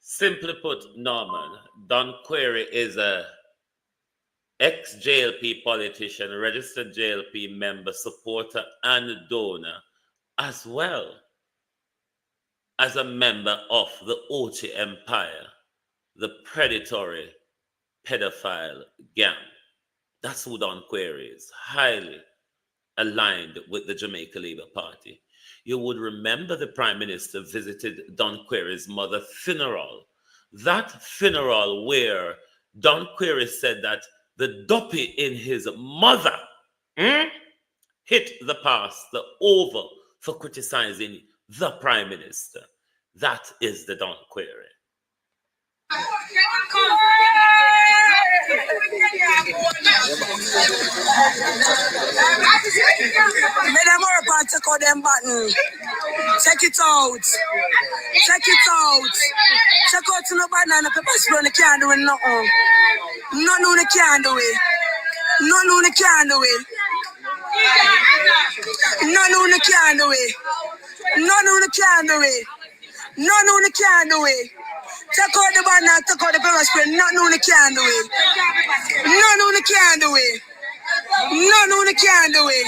Simply put, Norman, Don Query is a ex-JLP politician, registered JLP member, supporter, and donor, as well as a member of the Ochi Empire, the predatory pedophile gang. That's who Don Query is, highly aligned with the Jamaica Labour Party. You would remember the Prime Minister visited Don Query's mother's funeral. That funeral where Don Query said that the duppy in his mother hit the pastor over for criticizing the Prime Minister. That is the Don Query. Check out them button. Check it out. Check it out. Check out to no banana pepper spray. They can't do it nothing. Nothing they can't do it. Nothing they can't do it. Nothing they can't do it. Nothing they can't do it. Nothing they can't do it. Check out the banana, check out the pepper spray. Nothing they can't do it. Nothing they can't do it. Nothing they can't do it.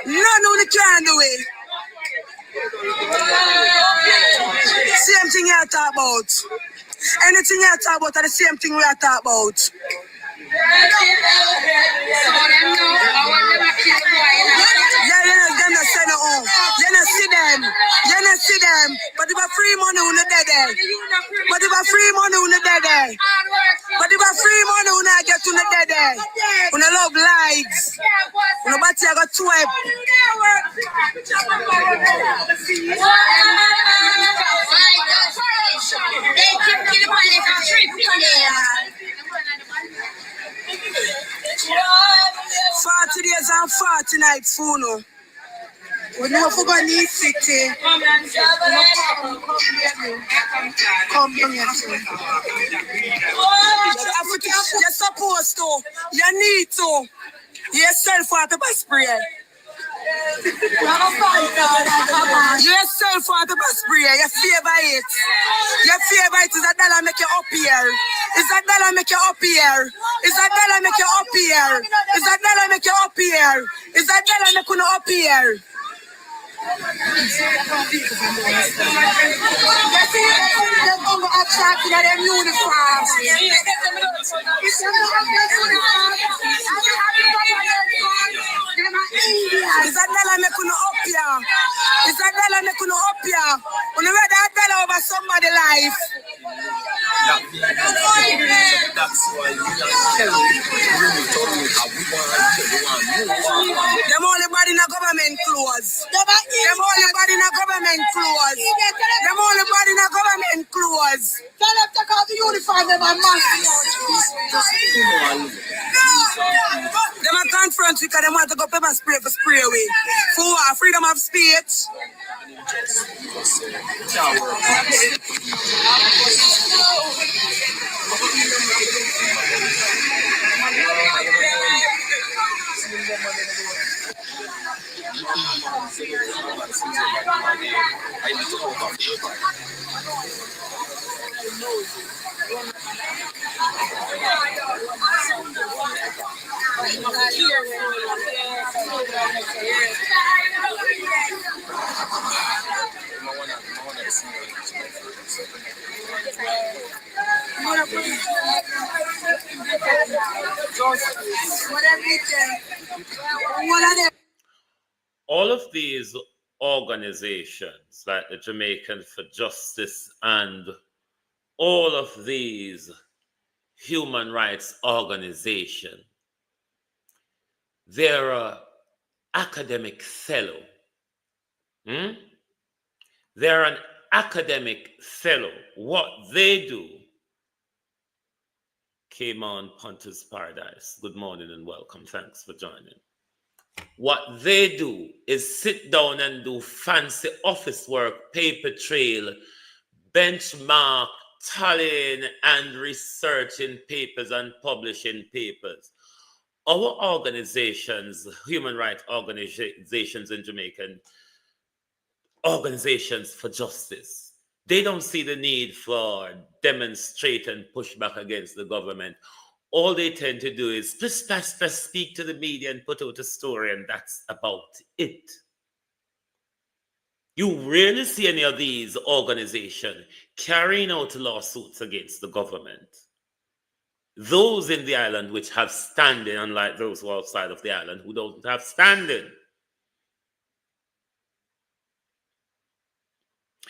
Nothing they can't do it. Same thing you talk about. Anything you talk about are the same thing we are talking about. Them not say no. You not see them. You not see them. But if I free money, we not dead. But if I free money, we not dead. But if I free money, we not get to the dead. We not love lives. We not bati I got swipe. They keep killing money for 3 billion. 40 days and 40 nights, Funo. We never forgot the city. Come here, sir. You're supposed to. You need to. Yourself for the best spray. Yourself for the best spray. You favor it. Your favorite is a dollar make you up here. Is a dollar make you up here. Is a dollar make you up here. Is a dollar make you up here. Is a dollar make you up here. Is that dollar make you up here? Is that dollar make you up here? When you read that dollar over somebody's life. That's why we are telling them only body in a government clothes. Them only body in a government clothes. Them only body in a government clothes. Tell them to take off the uniform, them are massive. Them are confront because they want to go pepper spray for spray away. For what? Freedom of speech. All of these organizations, like the Jamaican for Justice and all of these human rights organizations, they're an academic fellow. They're an academic fellow. What they do, came on Punter's Paradise. Good morning and welcome. Thanks for joining. What they do is sit down and do fancy office work, paper trail, benchmark, tallying and researching papers and publishing papers. Our organizations, human rights organizations in Jamaica, organizations for justice, they don't see the need for demonstrate and push back against the government. All they tend to do is just speak to the media and put out a story, and that's about it. You rarely see any of these organizations carrying out lawsuits against the government. Those in the island which have standing, unlike those who are outside of the island who don't have standing.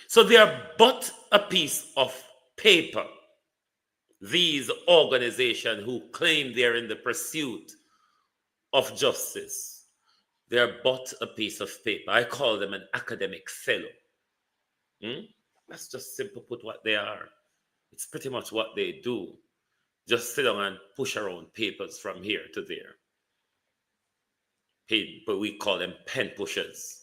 So they are but a piece of paper. These organizations who claim they're in the pursuit of justice, they're but a piece of paper. I call them an academic fellow. That's just simple put what they are. It's pretty much what they do. Just sit down and push around papers from here to there. But we call them pen pushers.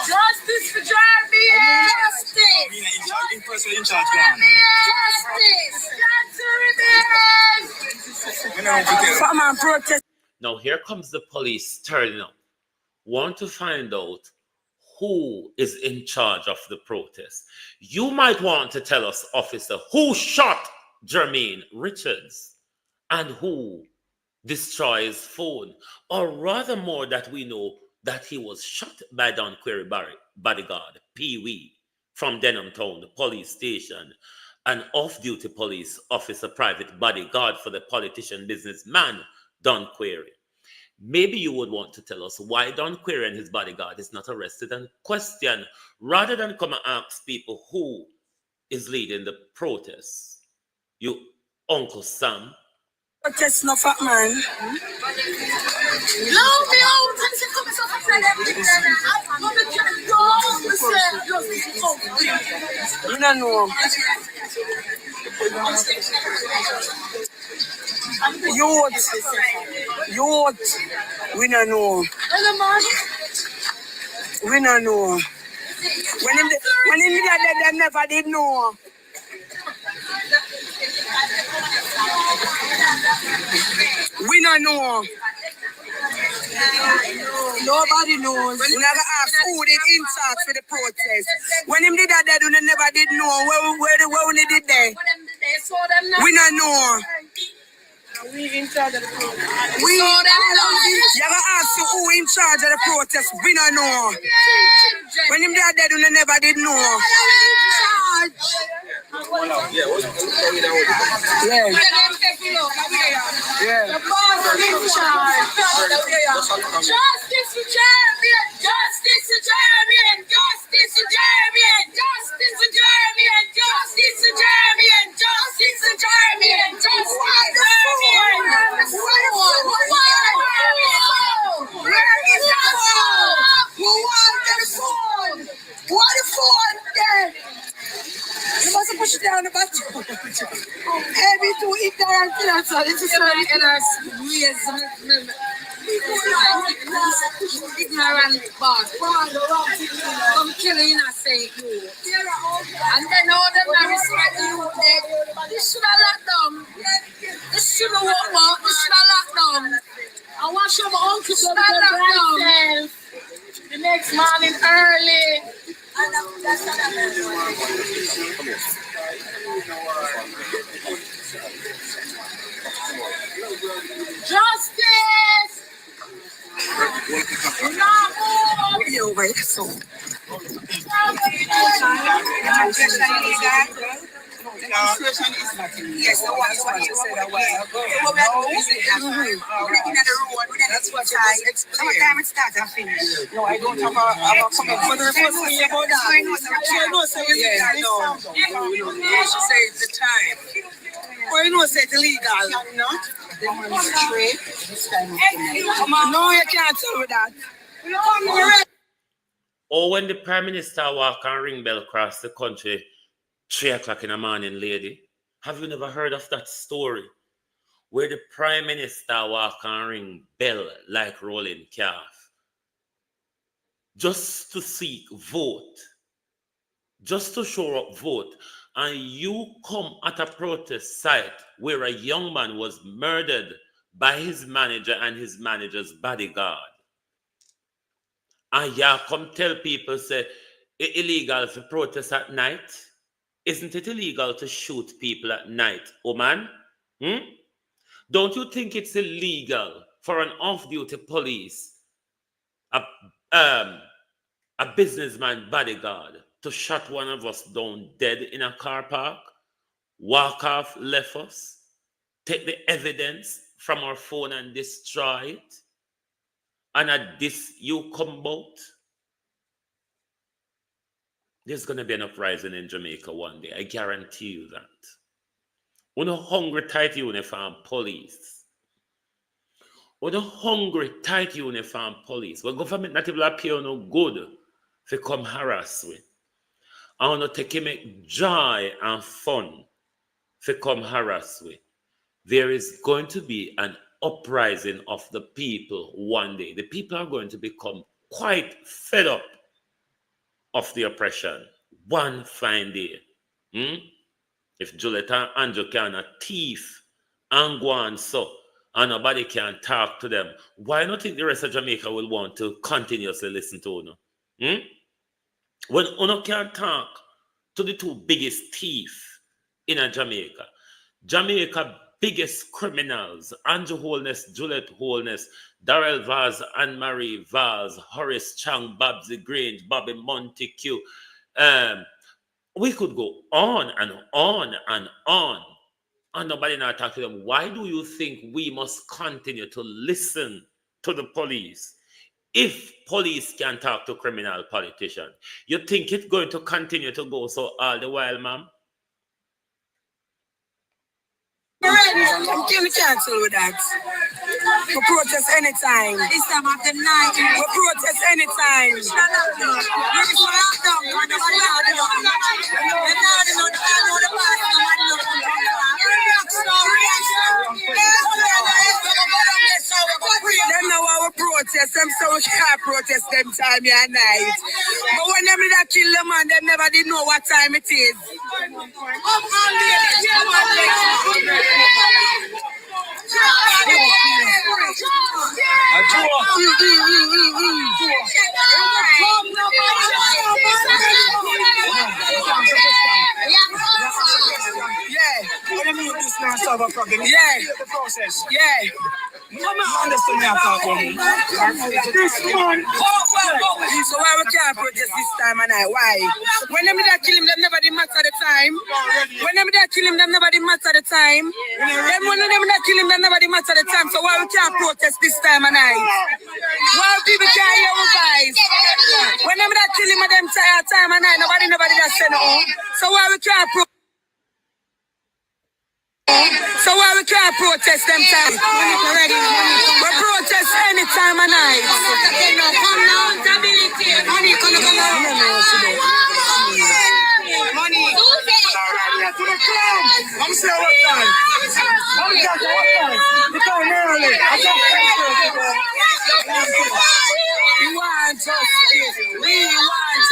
Justice for Jamaica. Justice. Justice. Now here comes the police turning up. Want to find out who is in charge of the protest. You might want to tell us, officer, who shot Jermaine Richards and who destroyed his phone, or rather more that we know that he was shot by Don Query bodyguard, Pee-wee, from Denham Town, the police station, an off-duty police officer, private bodyguard for the politician businessman, Don Query. Maybe you would want to tell us why Don Query and his bodyguard is not arrested and questioned, rather than come and ask people who is leading the protests. You Uncle Sam. Protest no fat man. You don't know. Youth, we don't know. We don't know. When him dead, they never did know. We don't know. Nobody knows. We never asked who did in charge for the protest. When him did that, they never did know. Where they did that? We don't know. We in charge of the protest. You ever ask who in charge of the protest? We don't know. When him did that, they never did know. Yeah. The boss is in charge. Justice for Jeremy! Justice for Jeremy! Justice for Jeremy! Justice for Jeremy! Justice for Jeremy! Justice for Jeremy! Justice for Jeremy! What the phone there? You must push it down the bottom. Heavy to ignorant killers. This is very ignorant boss. Come killing us, say you. And then all them are respect you. This should have locked down. This should have walked out. This should have locked down. I want your uncle to lock down. The next morning early. Justice! Demonstration is not illegal. Yes, that's what you said a while ago. That's what you just explained. What time it starts and finish? No, I don't have a comment. But the first thing about that, she said the time. Or you know, say it's illegal. Not demonstrate this time. No, you can't tell me that. Or when the Prime Minister walk and ring bell across the country 3 o'clock in the morning, lady. Have you never heard of that story? Where the Prime Minister walk and ring bell like rolling calf. Just to seek vote. Just to show up vote. And you come at a protest site where a young man was murdered by his manager and his manager's bodyguard. And you come tell people, say, it's illegal to protest at night. Isn't it illegal to shoot people at night, oh man? Don't you think it's illegal for an off-duty police, a businessman bodyguard, to shut one of us down dead in a car park, walk off, left us, take the evidence from our phone and destroy it, and at this you come out? There's going to be an uprising in Jamaica one day. I guarantee you that. We're not hungry, tight uniform police. We're not hungry, tight uniform police. Well, government not even appear no good to come harass with. I want to take him make joy and fun to come harass with. There is going to be an uprising of the people one day. The people are going to become quite fed up of the oppression one fine day. If Juliet and Andrew can a thief and go on so, and nobody can talk to them, why not think the rest of Jamaica will want to continuously listen to Uno? When Uno can talk to the two biggest thieves in a Jamaica biggest criminals, Andrew Holness, Juliet Holness, Darrell Vaz, Anne-Marie Vaz, Horace Chang, Babsy Grange, Bobby Montague. We could go on and on and on. And nobody now talk to them. Why do you think we must continue to listen to the police? If police can talk to criminal politicians, you think it's going to continue to go so all the while, ma'am? Can we cancel with that? We protest anytime. This time of the night. We protest anytime. Them know our protest, them so we can't protest them time and night. But when them did kill them man, them never did know what time it is. So why we can't protest this time and I? Why? When them did kill him, them never did matter the time. When them did kill him, them never did matter the time. Then when them did kill him, them never did matter the time. So why we can't protest this time and I? Why people can't hear our voice? When them did kill him at them time and I, nobody that say no. So why we can't protest? So why we can't protest them time? We protest any time of night. Money come money. I'm saying what time? I'm just what time? Because early. We want justice. We want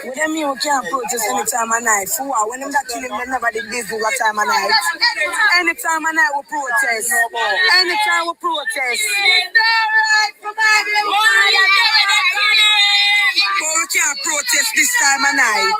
When them you can't protest any time of night. For what? When them that kill him, they never did business what time of night. Any time of night we protest. Anytime we protest. But we can't protest this time of night.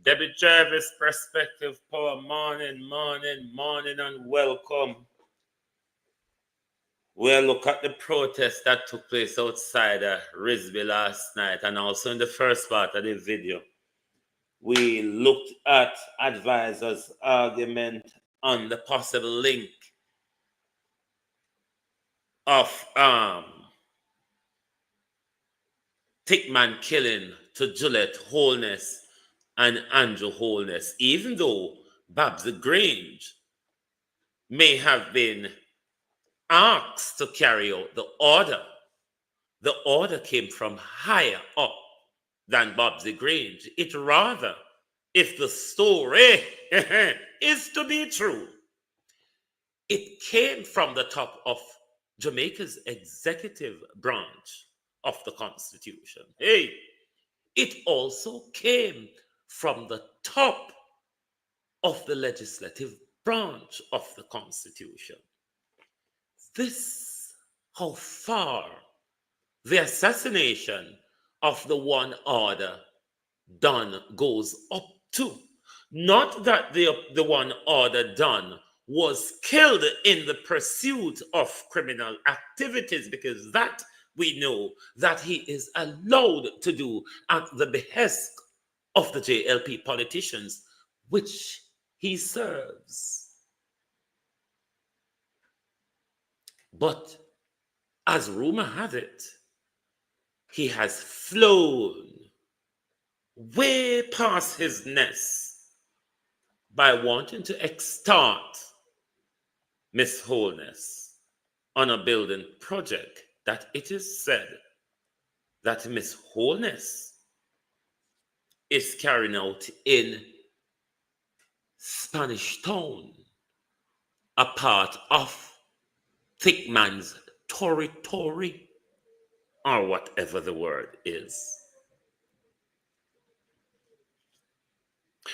Debbie Jarvis, Perspective Power, morning, and welcome. We'll look at the protest that took place outside Risby last night, and also in the first part of the video, we looked at advisors' argument on the possible link of THICKMAN killing to JULIET Holness and Andrew Holness, even though Babs Grange may have been asked to carry out the order. The order came from higher up than Babs Grange. It rather, if the story is to be true, it came from the top of Jamaica's executive branch of the Constitution. Hey, it also came from the top of the legislative branch of the Constitution. This, how far the assassination of the one order done goes up to. Not that the one order done was killed in the pursuit of criminal activities, because that we know that he is allowed to do at the behest of the JLP politicians, which he serves. But as rumor had it, he has flown way past his nest by wanting to extort Miss Holness on a building project that it is said that Miss Holness is carrying out in Spanish Town, a part of THICKMAN's territory, or whatever the word is.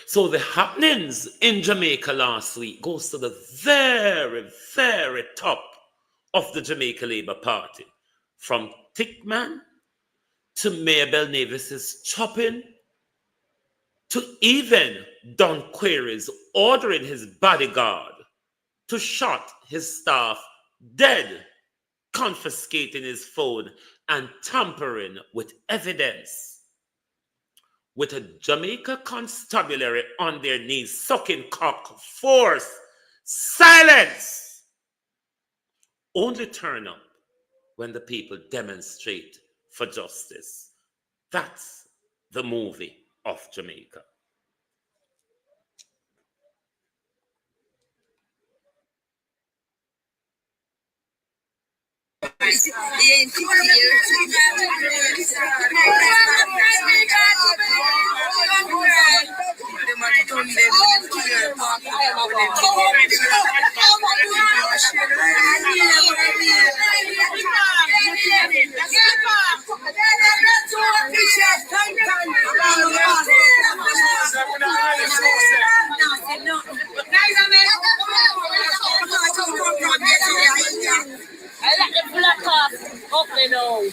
So the happenings in Jamaica last week goes to the very, very top of the Jamaica Labour Party, from THICKMAN to Mabel Navis's chopping, to even Don Query's ordering his bodyguard to shot his staff dead, confiscating his phone and tampering with evidence. With a Jamaica constabulary on their knees, sucking cock, force, silence. Only turn up when the people demonstrate for justice. That's the movie of Jamaica. I like the black off. Okay, no.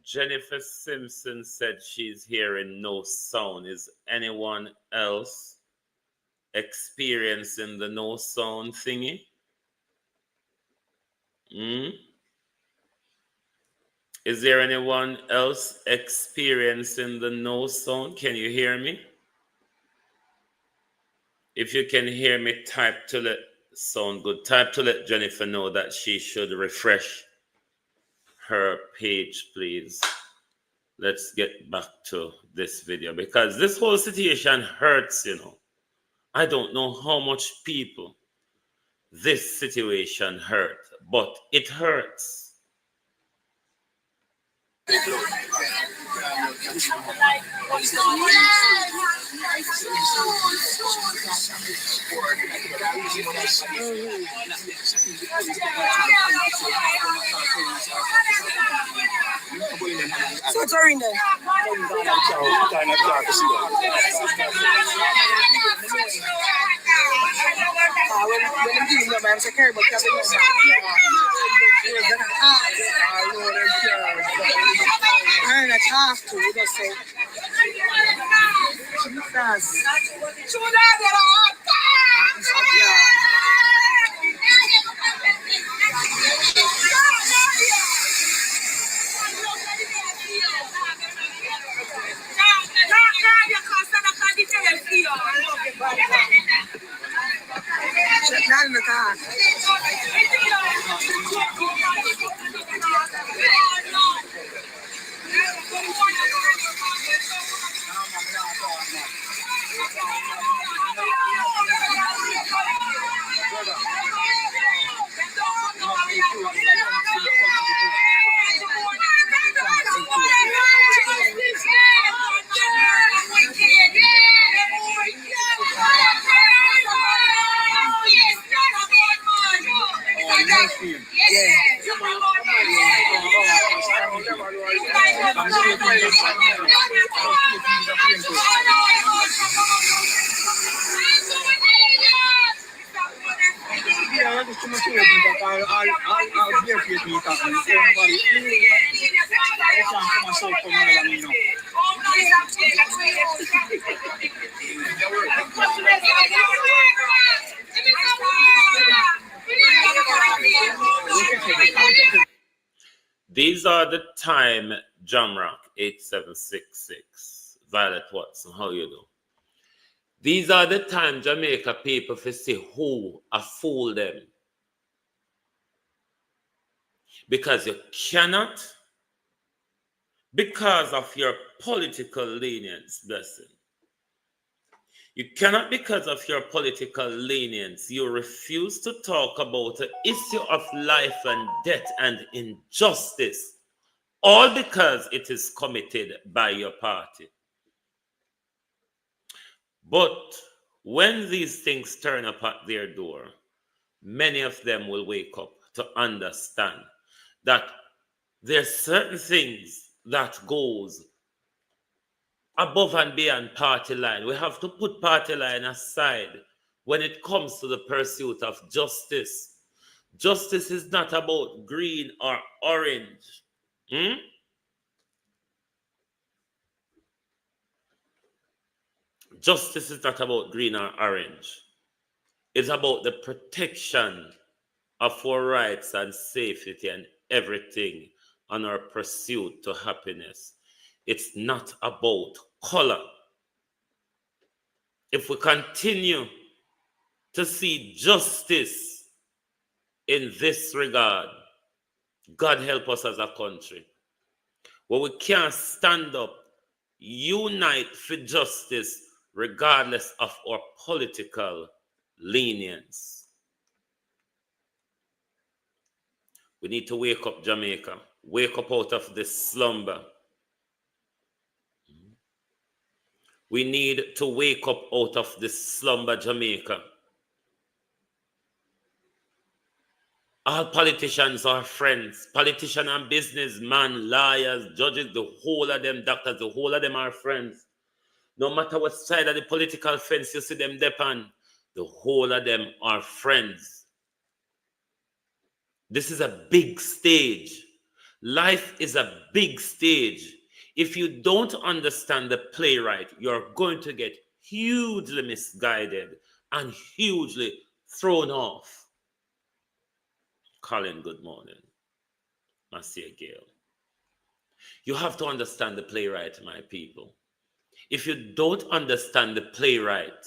Jennifer Simpson said she's hearing no sound. Is anyone else experiencing the no sound thingy? Is there anyone else experiencing the no sound? Can you hear me? If you can hear me, type to let sound good. Type to let Jennifer know that she should refresh her page, please. Let's get back to this video because this whole situation hurts, you know. I don't know how much people this situation hurt, but it hurts. So it's already there. These are the time, Jamrock 8766. Violet Watson, how you do? These are the time Jamaica people to see who a fool them. Because you cannot, because of your political lenience, blessing. You cannot, because of your political lenience, you refuse to talk about the issue of life and death and injustice, all because it is committed by your party. But when these things turn up at their door, many of them will wake up to understand that there's certain things that goes above and beyond party line. We have to put party line aside when it comes to the pursuit of justice. Justice is not about green or orange. Justice is not about green or orange. It's about the protection of our rights and safety and everything on our pursuit to happiness. It's not about color. If we continue to see justice in this regard, God help us as a country, where we can't stand up, unite for justice regardless of our political lenience. We need to wake up, Jamaica. Wake up out of this slumber. We need to wake up out of this slumber, Jamaica. All politicians are friends. Politicians and businessmen, lawyers, judges, the whole of them, doctors, the whole of them are friends. No matter what side of the political fence you see them depend, the whole of them are friends. This is a big stage. Life is a big stage. If you don't understand the playwright, you're going to get hugely misguided and hugely thrown off. Colin, good morning. Marcia Gale. You have to understand the playwright, my people. If you don't understand the playwright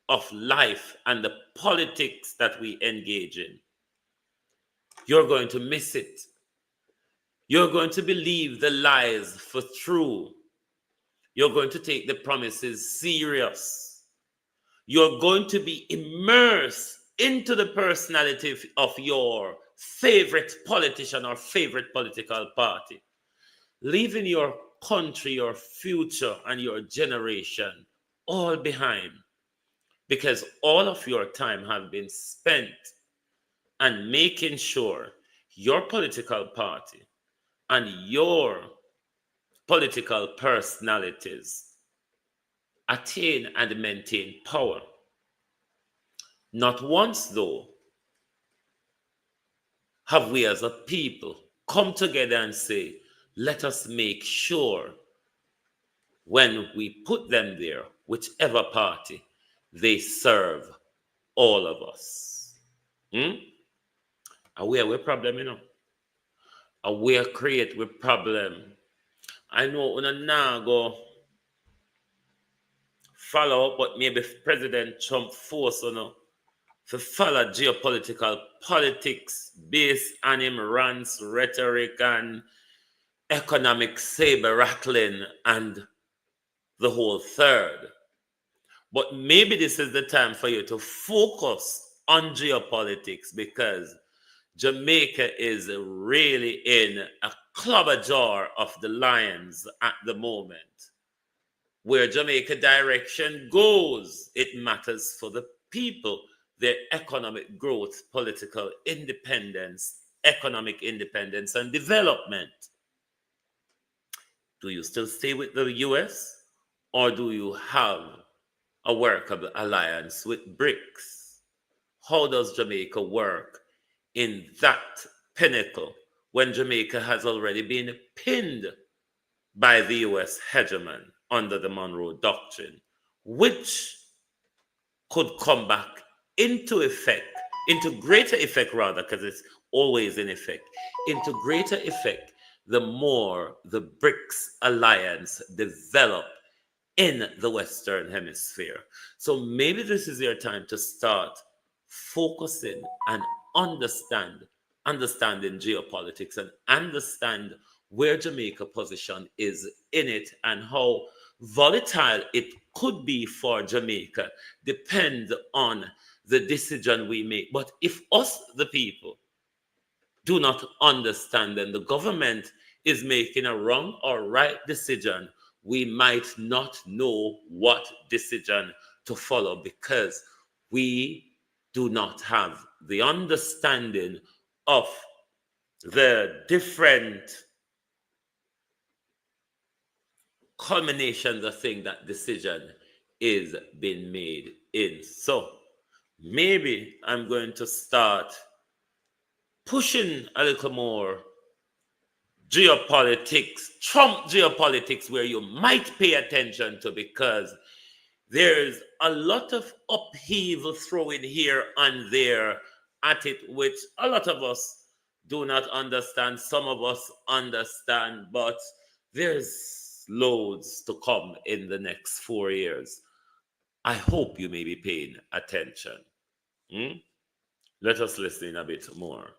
of life and the politics that we engage in, you're going to miss it. You're going to believe the lies for true. You're going to take the promises serious. You're going to be immersed into the personality of your favorite politician or favorite political party, leaving your country, your future, and your generation all behind, because all of your time have been spent and making sure your political party and your political personalities attain and maintain power. Not once, though, have we as a people come together and say, let us make sure when we put them there, whichever party, they serve all of us. Are we a problem, you know? Are we create with problem? I know una now go follow up, but maybe President Trump force to follow geopolitical politics based on him rants, rhetoric, and economic saber rattling and the whole third. But maybe this is the time for you to focus on geopolitics, because Jamaica is really in a clubber jar of the lions at the moment. Where Jamaica direction goes, it matters for the people, their economic growth, political independence, economic independence, and development. Do you still stay with the US, or do you have a workable alliance with BRICS? How does Jamaica work in that pinnacle when Jamaica has already been pinned by the US hegemon under the Monroe Doctrine, which could come back into effect, into greater effect rather, because it's always in effect, into greater effect the more the BRICS alliance develop in the Western Hemisphere. So maybe this is your time to start focusing and understanding geopolitics and understand where Jamaica's position is in it and how volatile it could be for Jamaica depends on the decision we make. But if us, the people, do not understand and the government is making a wrong or right decision, we might not know what decision to follow because we do not have the understanding of the different culminations of thing that decision is being made in. So maybe I'm going to start pushing a little more geopolitics, Trump geopolitics, where you might pay attention to because there's a lot of upheaval throwing here and there at it, which a lot of us do not understand. Some of us understand, but there's loads to come in the next 4 years. I hope you may be paying attention. Let us listen a bit more.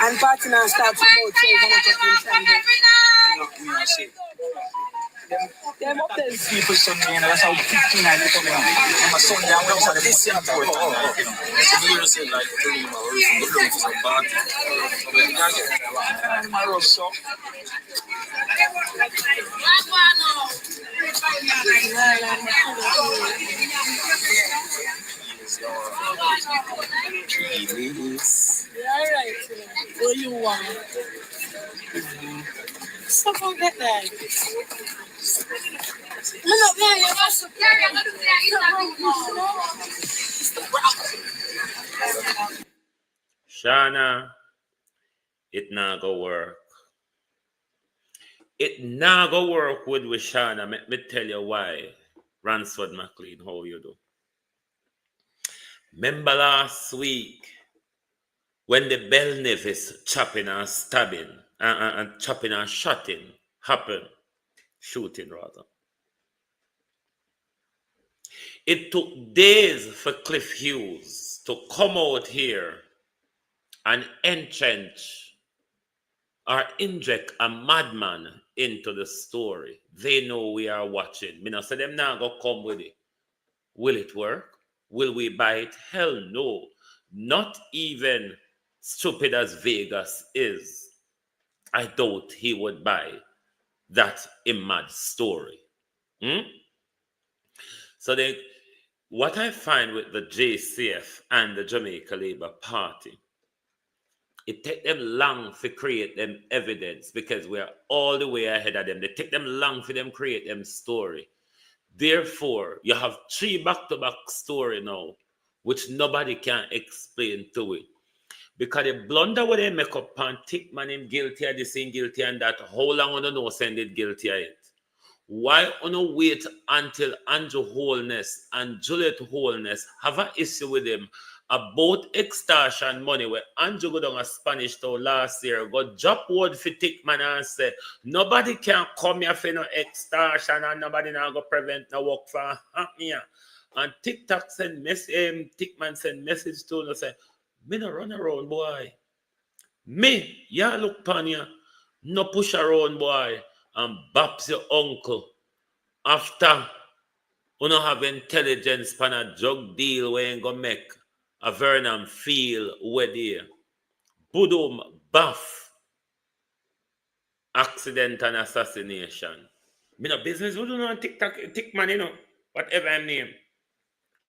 And party now starts about 12 them up there. People Sunday, and that's how 15 nights they come in. And my Sunday, I went to the this airport. You say like, my rough so. Yeah, all right. What you want? Stop on that there. Shana, it not go work. It not go work with Shana. Let me tell you why. Ransford McLean, how you do? Remember last week when the Bell Nevis chopping and stabbing and chopping and shooting rather. It took days for Cliff Hughes to come out here and entrench or inject a madman into the story. They know we are watching. Me not say them now go come with it. Will it work? Will we buy it? Hell no. Not even stupid as Vegas is, I doubt he would buy that mad story. So what I find with the JCF and the Jamaica Labour Party, it take them long to create them evidence because we are all the way ahead of them. They take them long for them create them story. Therefore, you have 3 back-to-back story now, which nobody can explain to it. Because the blunder where they make up and THICKMAN him guilty of this and guilty and that, how long on know send it guilty of it? Why on wait until Andrew Holness and Juliet Holness have an issue with him about extortion money where Andrew go down a Spanish town last year, go drop word for THICKMAN and say, nobody can come here for no extortion and nobody now go prevent no work for here. And TikTok send message, THICKMAN send message to him and say, me no run around, boy. Me, yeah, look pan ya. No push around, boy. And baps your uncle. After you don't have intelligence pan a drug deal where you go make a Vernon feel where there. Boom, buff. Accident and assassination. Me no business with you on TikTok, THICKMAN, you know. Whatever his name.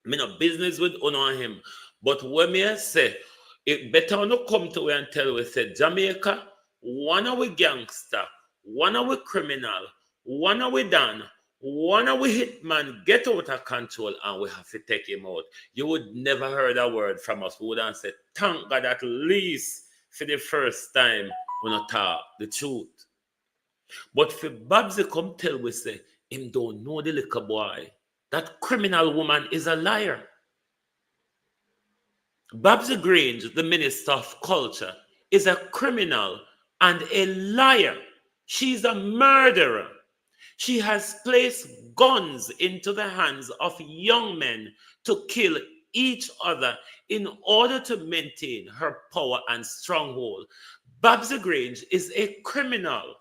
Me no business with you on him. But when me say, it better not come to we and tell we say Jamaica, one of we gangster, one of we criminal, one of we done, one of we hitman get out of control and we have to take him out. You would never heard a word from us. We would have said, thank God at least for the first time we not talk the truth. But for Babsy come tell we say, him don't know the little boy. That criminal woman is a liar. Babsy Grange, the Minister of Culture, is a criminal and a liar. She's a murderer. She has placed guns into the hands of young men to kill each other in order to maintain her power and stronghold. Babsy Grange is a criminal.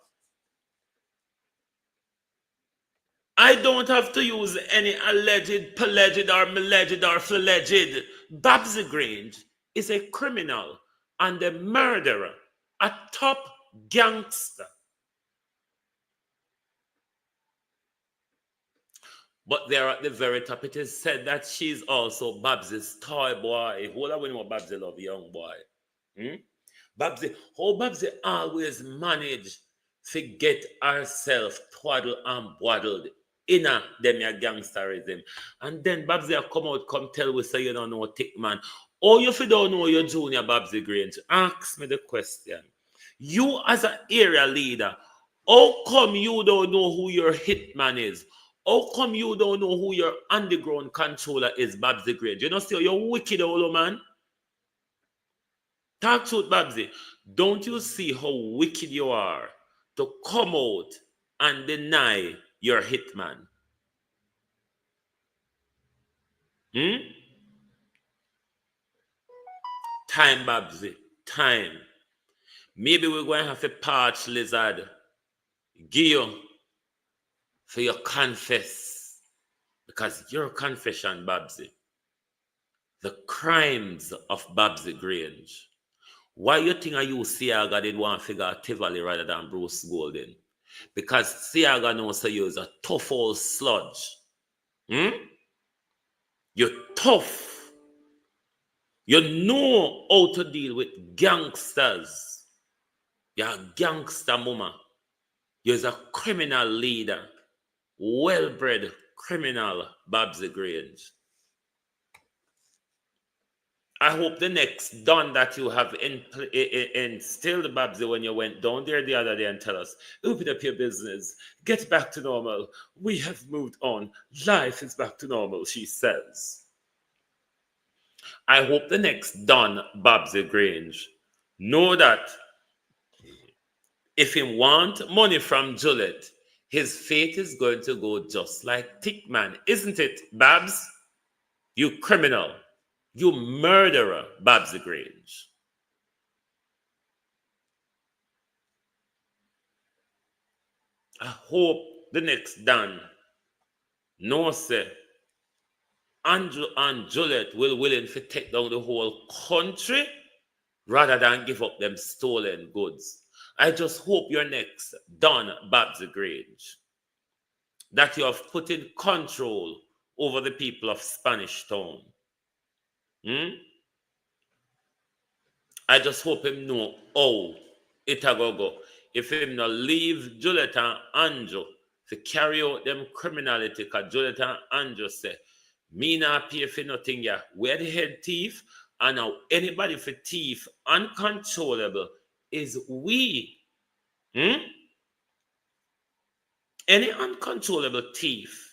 I don't have to use any alleged, pledged, or alleged, or fledged. Babsy Grange is a criminal and a murderer, a top gangster. But there at the very top, it is said that she's also Babsy's toy boy. Hold on, we know Babsy love young boy. Babsy always manage to get herself twaddled and waddled in a them your gangsterism. And then Babsy come tell we say you don't know THICKMAN. Or if you don't know your junior Babsy Grange, ask me the question. You as an area leader, how come you don't know who your hitman is? How come you don't know who your underground controller is, Babsy Grange? You know, still you're wicked old man. Talk truth, Babsy. Don't you see how wicked you are to come out and deny your hitman? Time, Babsy. Time. Maybe we're going to have to patch Lizard. Give you for your confess. Because your confession, Babsy, the crimes of Babsy Grange. Why you think you Siaga did want to figure out Tivoli rather than Bruce Golden? Because Siaga knows you is a tough old sludge. You're tough. You know how to deal with gangsters. You're a gangster mama. You're a criminal leader. Well-bred criminal Babsy Grange. I hope the next Don that you have instilled, Babsy, when you went down there the other day and tell us, open up your business, get back to normal. We have moved on. Life is back to normal, she says. I hope the next Don, Babsy Grange, know that if he want money from Juliet, his fate is going to go just like THICKMAN, isn't it, Babs? You criminal. You murderer, Babs the Grange. I hope the next Dan knows that Andrew and Juliet will willing to take down the whole country rather than give up them stolen goods. I just hope your next Don Babs the Grange, that you have put in control over the people of Spanish Town. I just hope him know how it a go. If him not leave Juliet and Andrew to carry out them criminality, because Juliet and Andrew say, me not pay for nothing, yeah. We're the head thief, and now anybody for thief uncontrollable is we. Any uncontrollable thief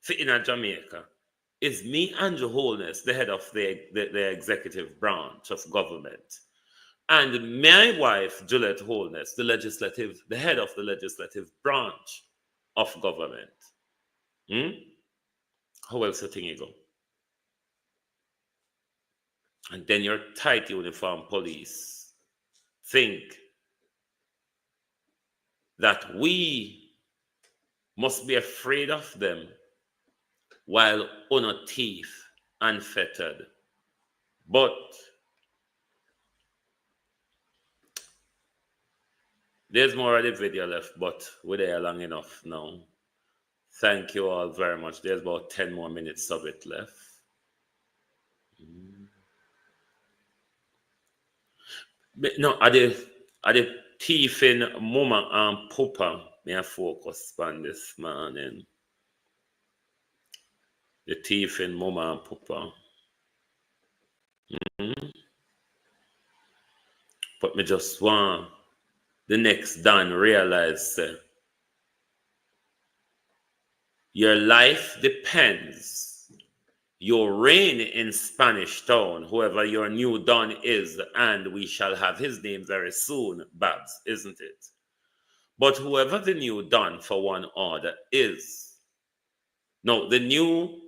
for in Jamaica is me, Andrew Holness, the head of the executive branch of government, and my wife, Juliet Holness, the head of the legislative branch of government. How else the thing you go? And then your tight uniform police think that we must be afraid of them while on a thief and fettered. But there's more of the video left, but we're there long enough now. Thank you all very much. There's about 10 more minutes of it left. No, are the thief in Mama and Papa? May I focus on this morning? The thief in Mama and Papa. But me just want the next Dan realize your life depends. Your reign in Spanish Town, whoever your new Don is, and we shall have his name very soon, Babs, isn't it? But whoever the new Don for one order is, no, the new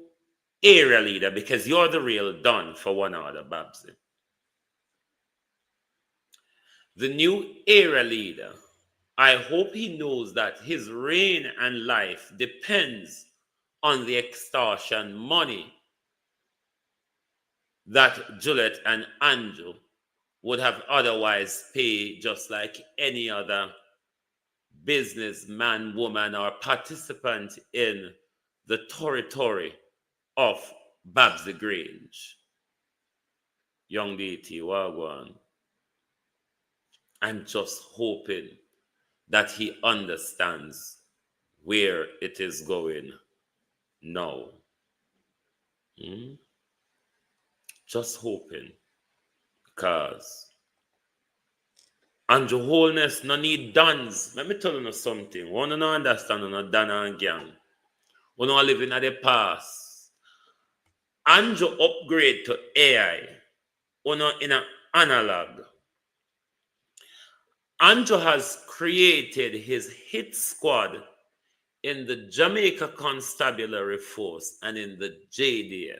area leader, because you're the real Don for one order, Babs. The new area leader, I hope he knows that his reign and life depends on the extortion money that Juliet and Andrew would have otherwise paid, just like any other businessman, woman, or participant in the territory of Babs the Grange. Young DT, Wagwan. I'm just hoping that he understands where it is going now. Just hoping, because Andrew Holness no need Dons. Let me tell you something. One don't understand no Dan and gang. We don't live in the past. Andrew upgrade to AI. We not in an analog. Andrew has created his hit squad in the Jamaica Constabulary Force and in the JDF.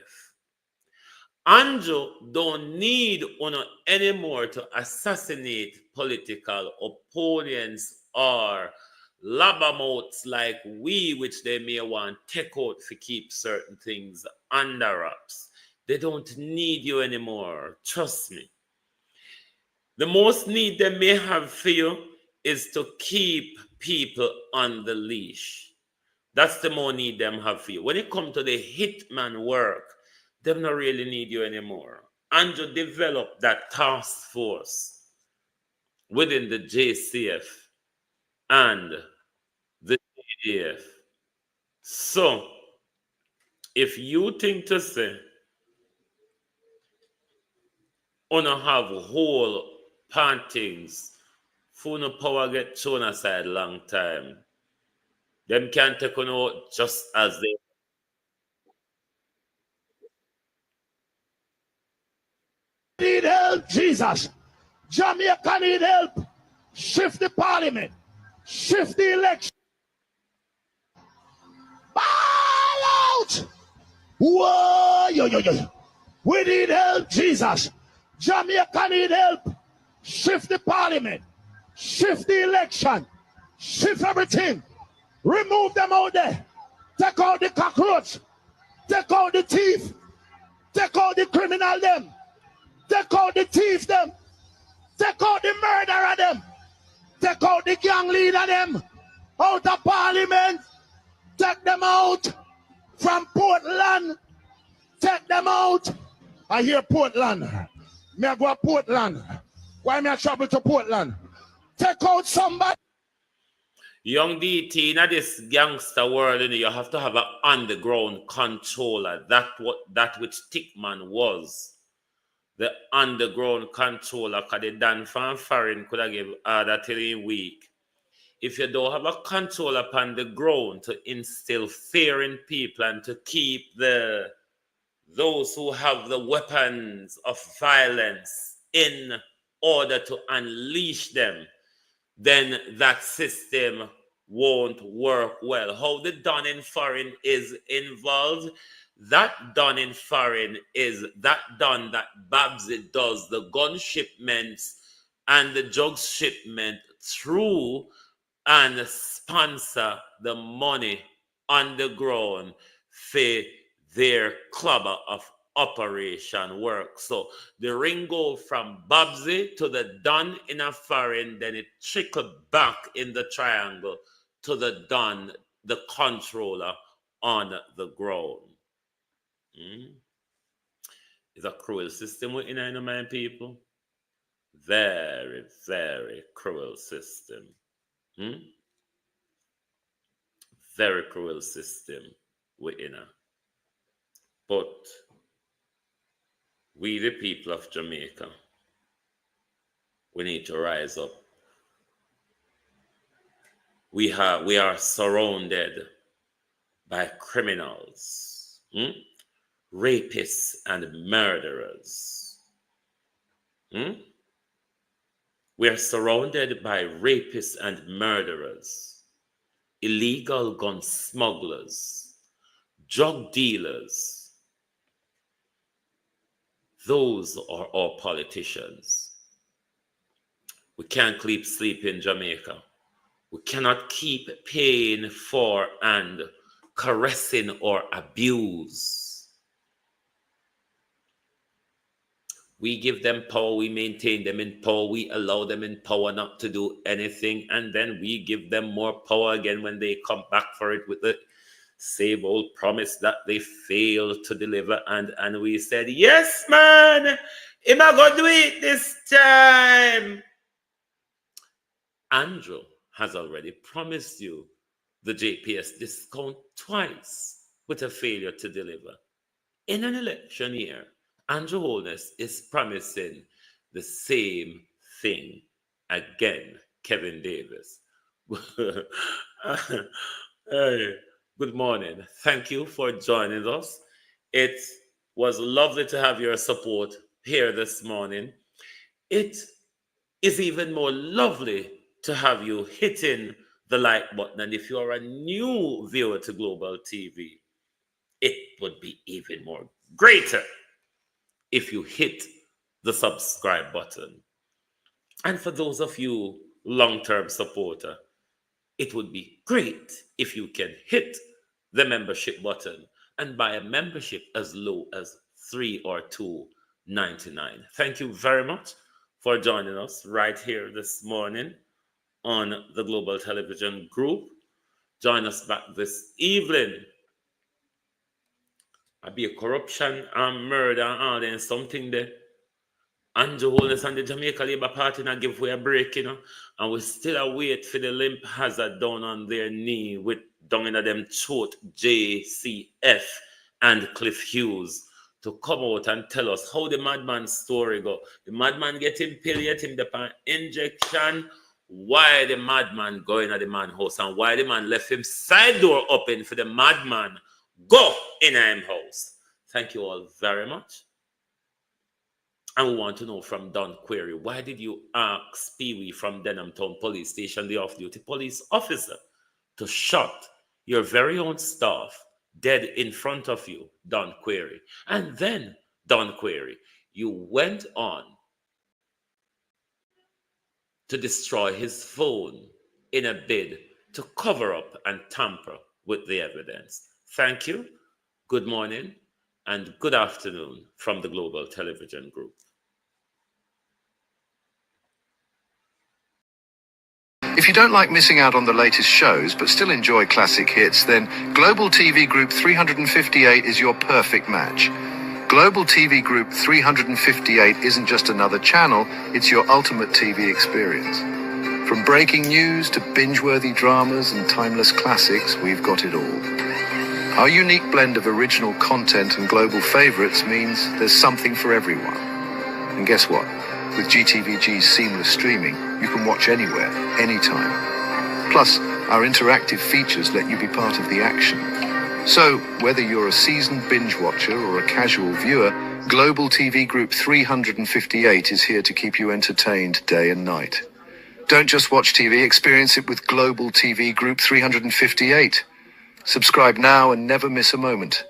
Andrew don't need Uno anymore to assassinate political opponents or labamouths like we, which they may want take out to keep certain things under wraps. They don't need you anymore. Trust me. The most need they may have for you is to keep people on the leash. That's the more need them have for you. When it comes to the hitman work, they don't really need you anymore. Andrew developed that task force within the JCF and the JDF. So, if you think to say, wanna have whole pantings, for no power get thrown aside long time, them can take on out just as they need help, Jesus. Jamaica need help. Shift the parliament. Shift the election. Ball out. Whoa, yo, yo, yo. We need help, Jesus. Jamaica need help. Shift the parliament. Shift the election. Shift everything. Remove them out there. Take out the cockroach. Take out the thief. Take out the criminal them. Take out the thief them. Take out the murderer them. Take out the gang leader them. Out of parliament. Take them out from Portland. Take them out. I hear Portland. Me I go to Portland. Why me I travel to Portland? Take out somebody. Young DT, in this gangster world, you have to have an underground controller. That which THICKMAN was. The underground controller, because the Dan Fanfarin could have given order till in week. If you don't have a control upon the ground to instill fear in people and to keep those who have the weapons of violence in order to unleash them, then that system won't work well. How the done in foreign is involved, that done in foreign is that done that Babsy does the gun shipments and the drugs shipment through and sponsor the money on the ground for their club of operation work. So the ring go from Babsy to the Don in a foreign, then it trickled back in the triangle to the Don, the controller on the ground. It's a cruel system within my people. Very, very cruel system. Very cruel system within her. But we, the people of Jamaica, we need to rise up. We are surrounded by criminals, rapists and murderers. We are surrounded by rapists and murderers, illegal gun smugglers, drug dealers. Those are our politicians. We can't keep sleep in Jamaica. We cannot keep paying for and caressing or abuse. We give them power, we maintain them in power, we allow them in power not to do anything, and then we give them more power again when they come back for it with the same old promise that they failed to deliver. And we said, yes, man, am I going to do it this time? Andrew has already promised you the JPS discount twice with a failure to deliver. In an election year, Andrew Holness is promising the same thing again, Kevin Davis. Hey, good morning. Thank you for joining us. It was lovely to have your support here this morning. It is even more lovely to have you hitting the like button. And if you are a new viewer to Global TV, it would be even more greater if you hit the subscribe button. And for those of you long-term supporter, it would be great if you can hit the membership button and buy a membership as low as $3 or $2.99. Thank you very much for joining us right here this morning on the Global Television Group. Join us back this evening. I'll be a corruption and murder and all then something there. Andrew Holness and the Jamaica Labour Party now give away a break, and we still await for the limp hazard down on their knee with down in them throat JCF and Cliff Hughes to come out and tell us how the madman's story go. The madman get him pill, get him the injection. Why the madman going at the man house and why the man left him side door open for the madman go in him house. Thank you all very much. And we want to know from Don Query, why did you ask Pee-wee from Denham Town Police Station, the off-duty police officer, to shut your very own staff dead in front of you, Don Query. And then, Don Query, you went on to destroy his phone in a bid to cover up and tamper with the evidence. Thank you, good morning, and good afternoon from the Global Television Group. If you don't like missing out on the latest shows but still enjoy classic hits, then Global TV Group 358 is your perfect match. Global TV Group 358 isn't just another channel, it's your ultimate TV experience. From breaking news to binge-worthy dramas and timeless classics, we've got it all. Our unique blend of original content and global favorites means there's something for everyone. And guess what? With GTVG's seamless streaming, you can watch anywhere, anytime. Plus, our interactive features let you be part of the action. So, whether you're a seasoned binge watcher or a casual viewer, Global TV Group 358 is here to keep you entertained day and night. Don't just watch TV, experience it with Global TV Group 358. Subscribe now and never miss a moment.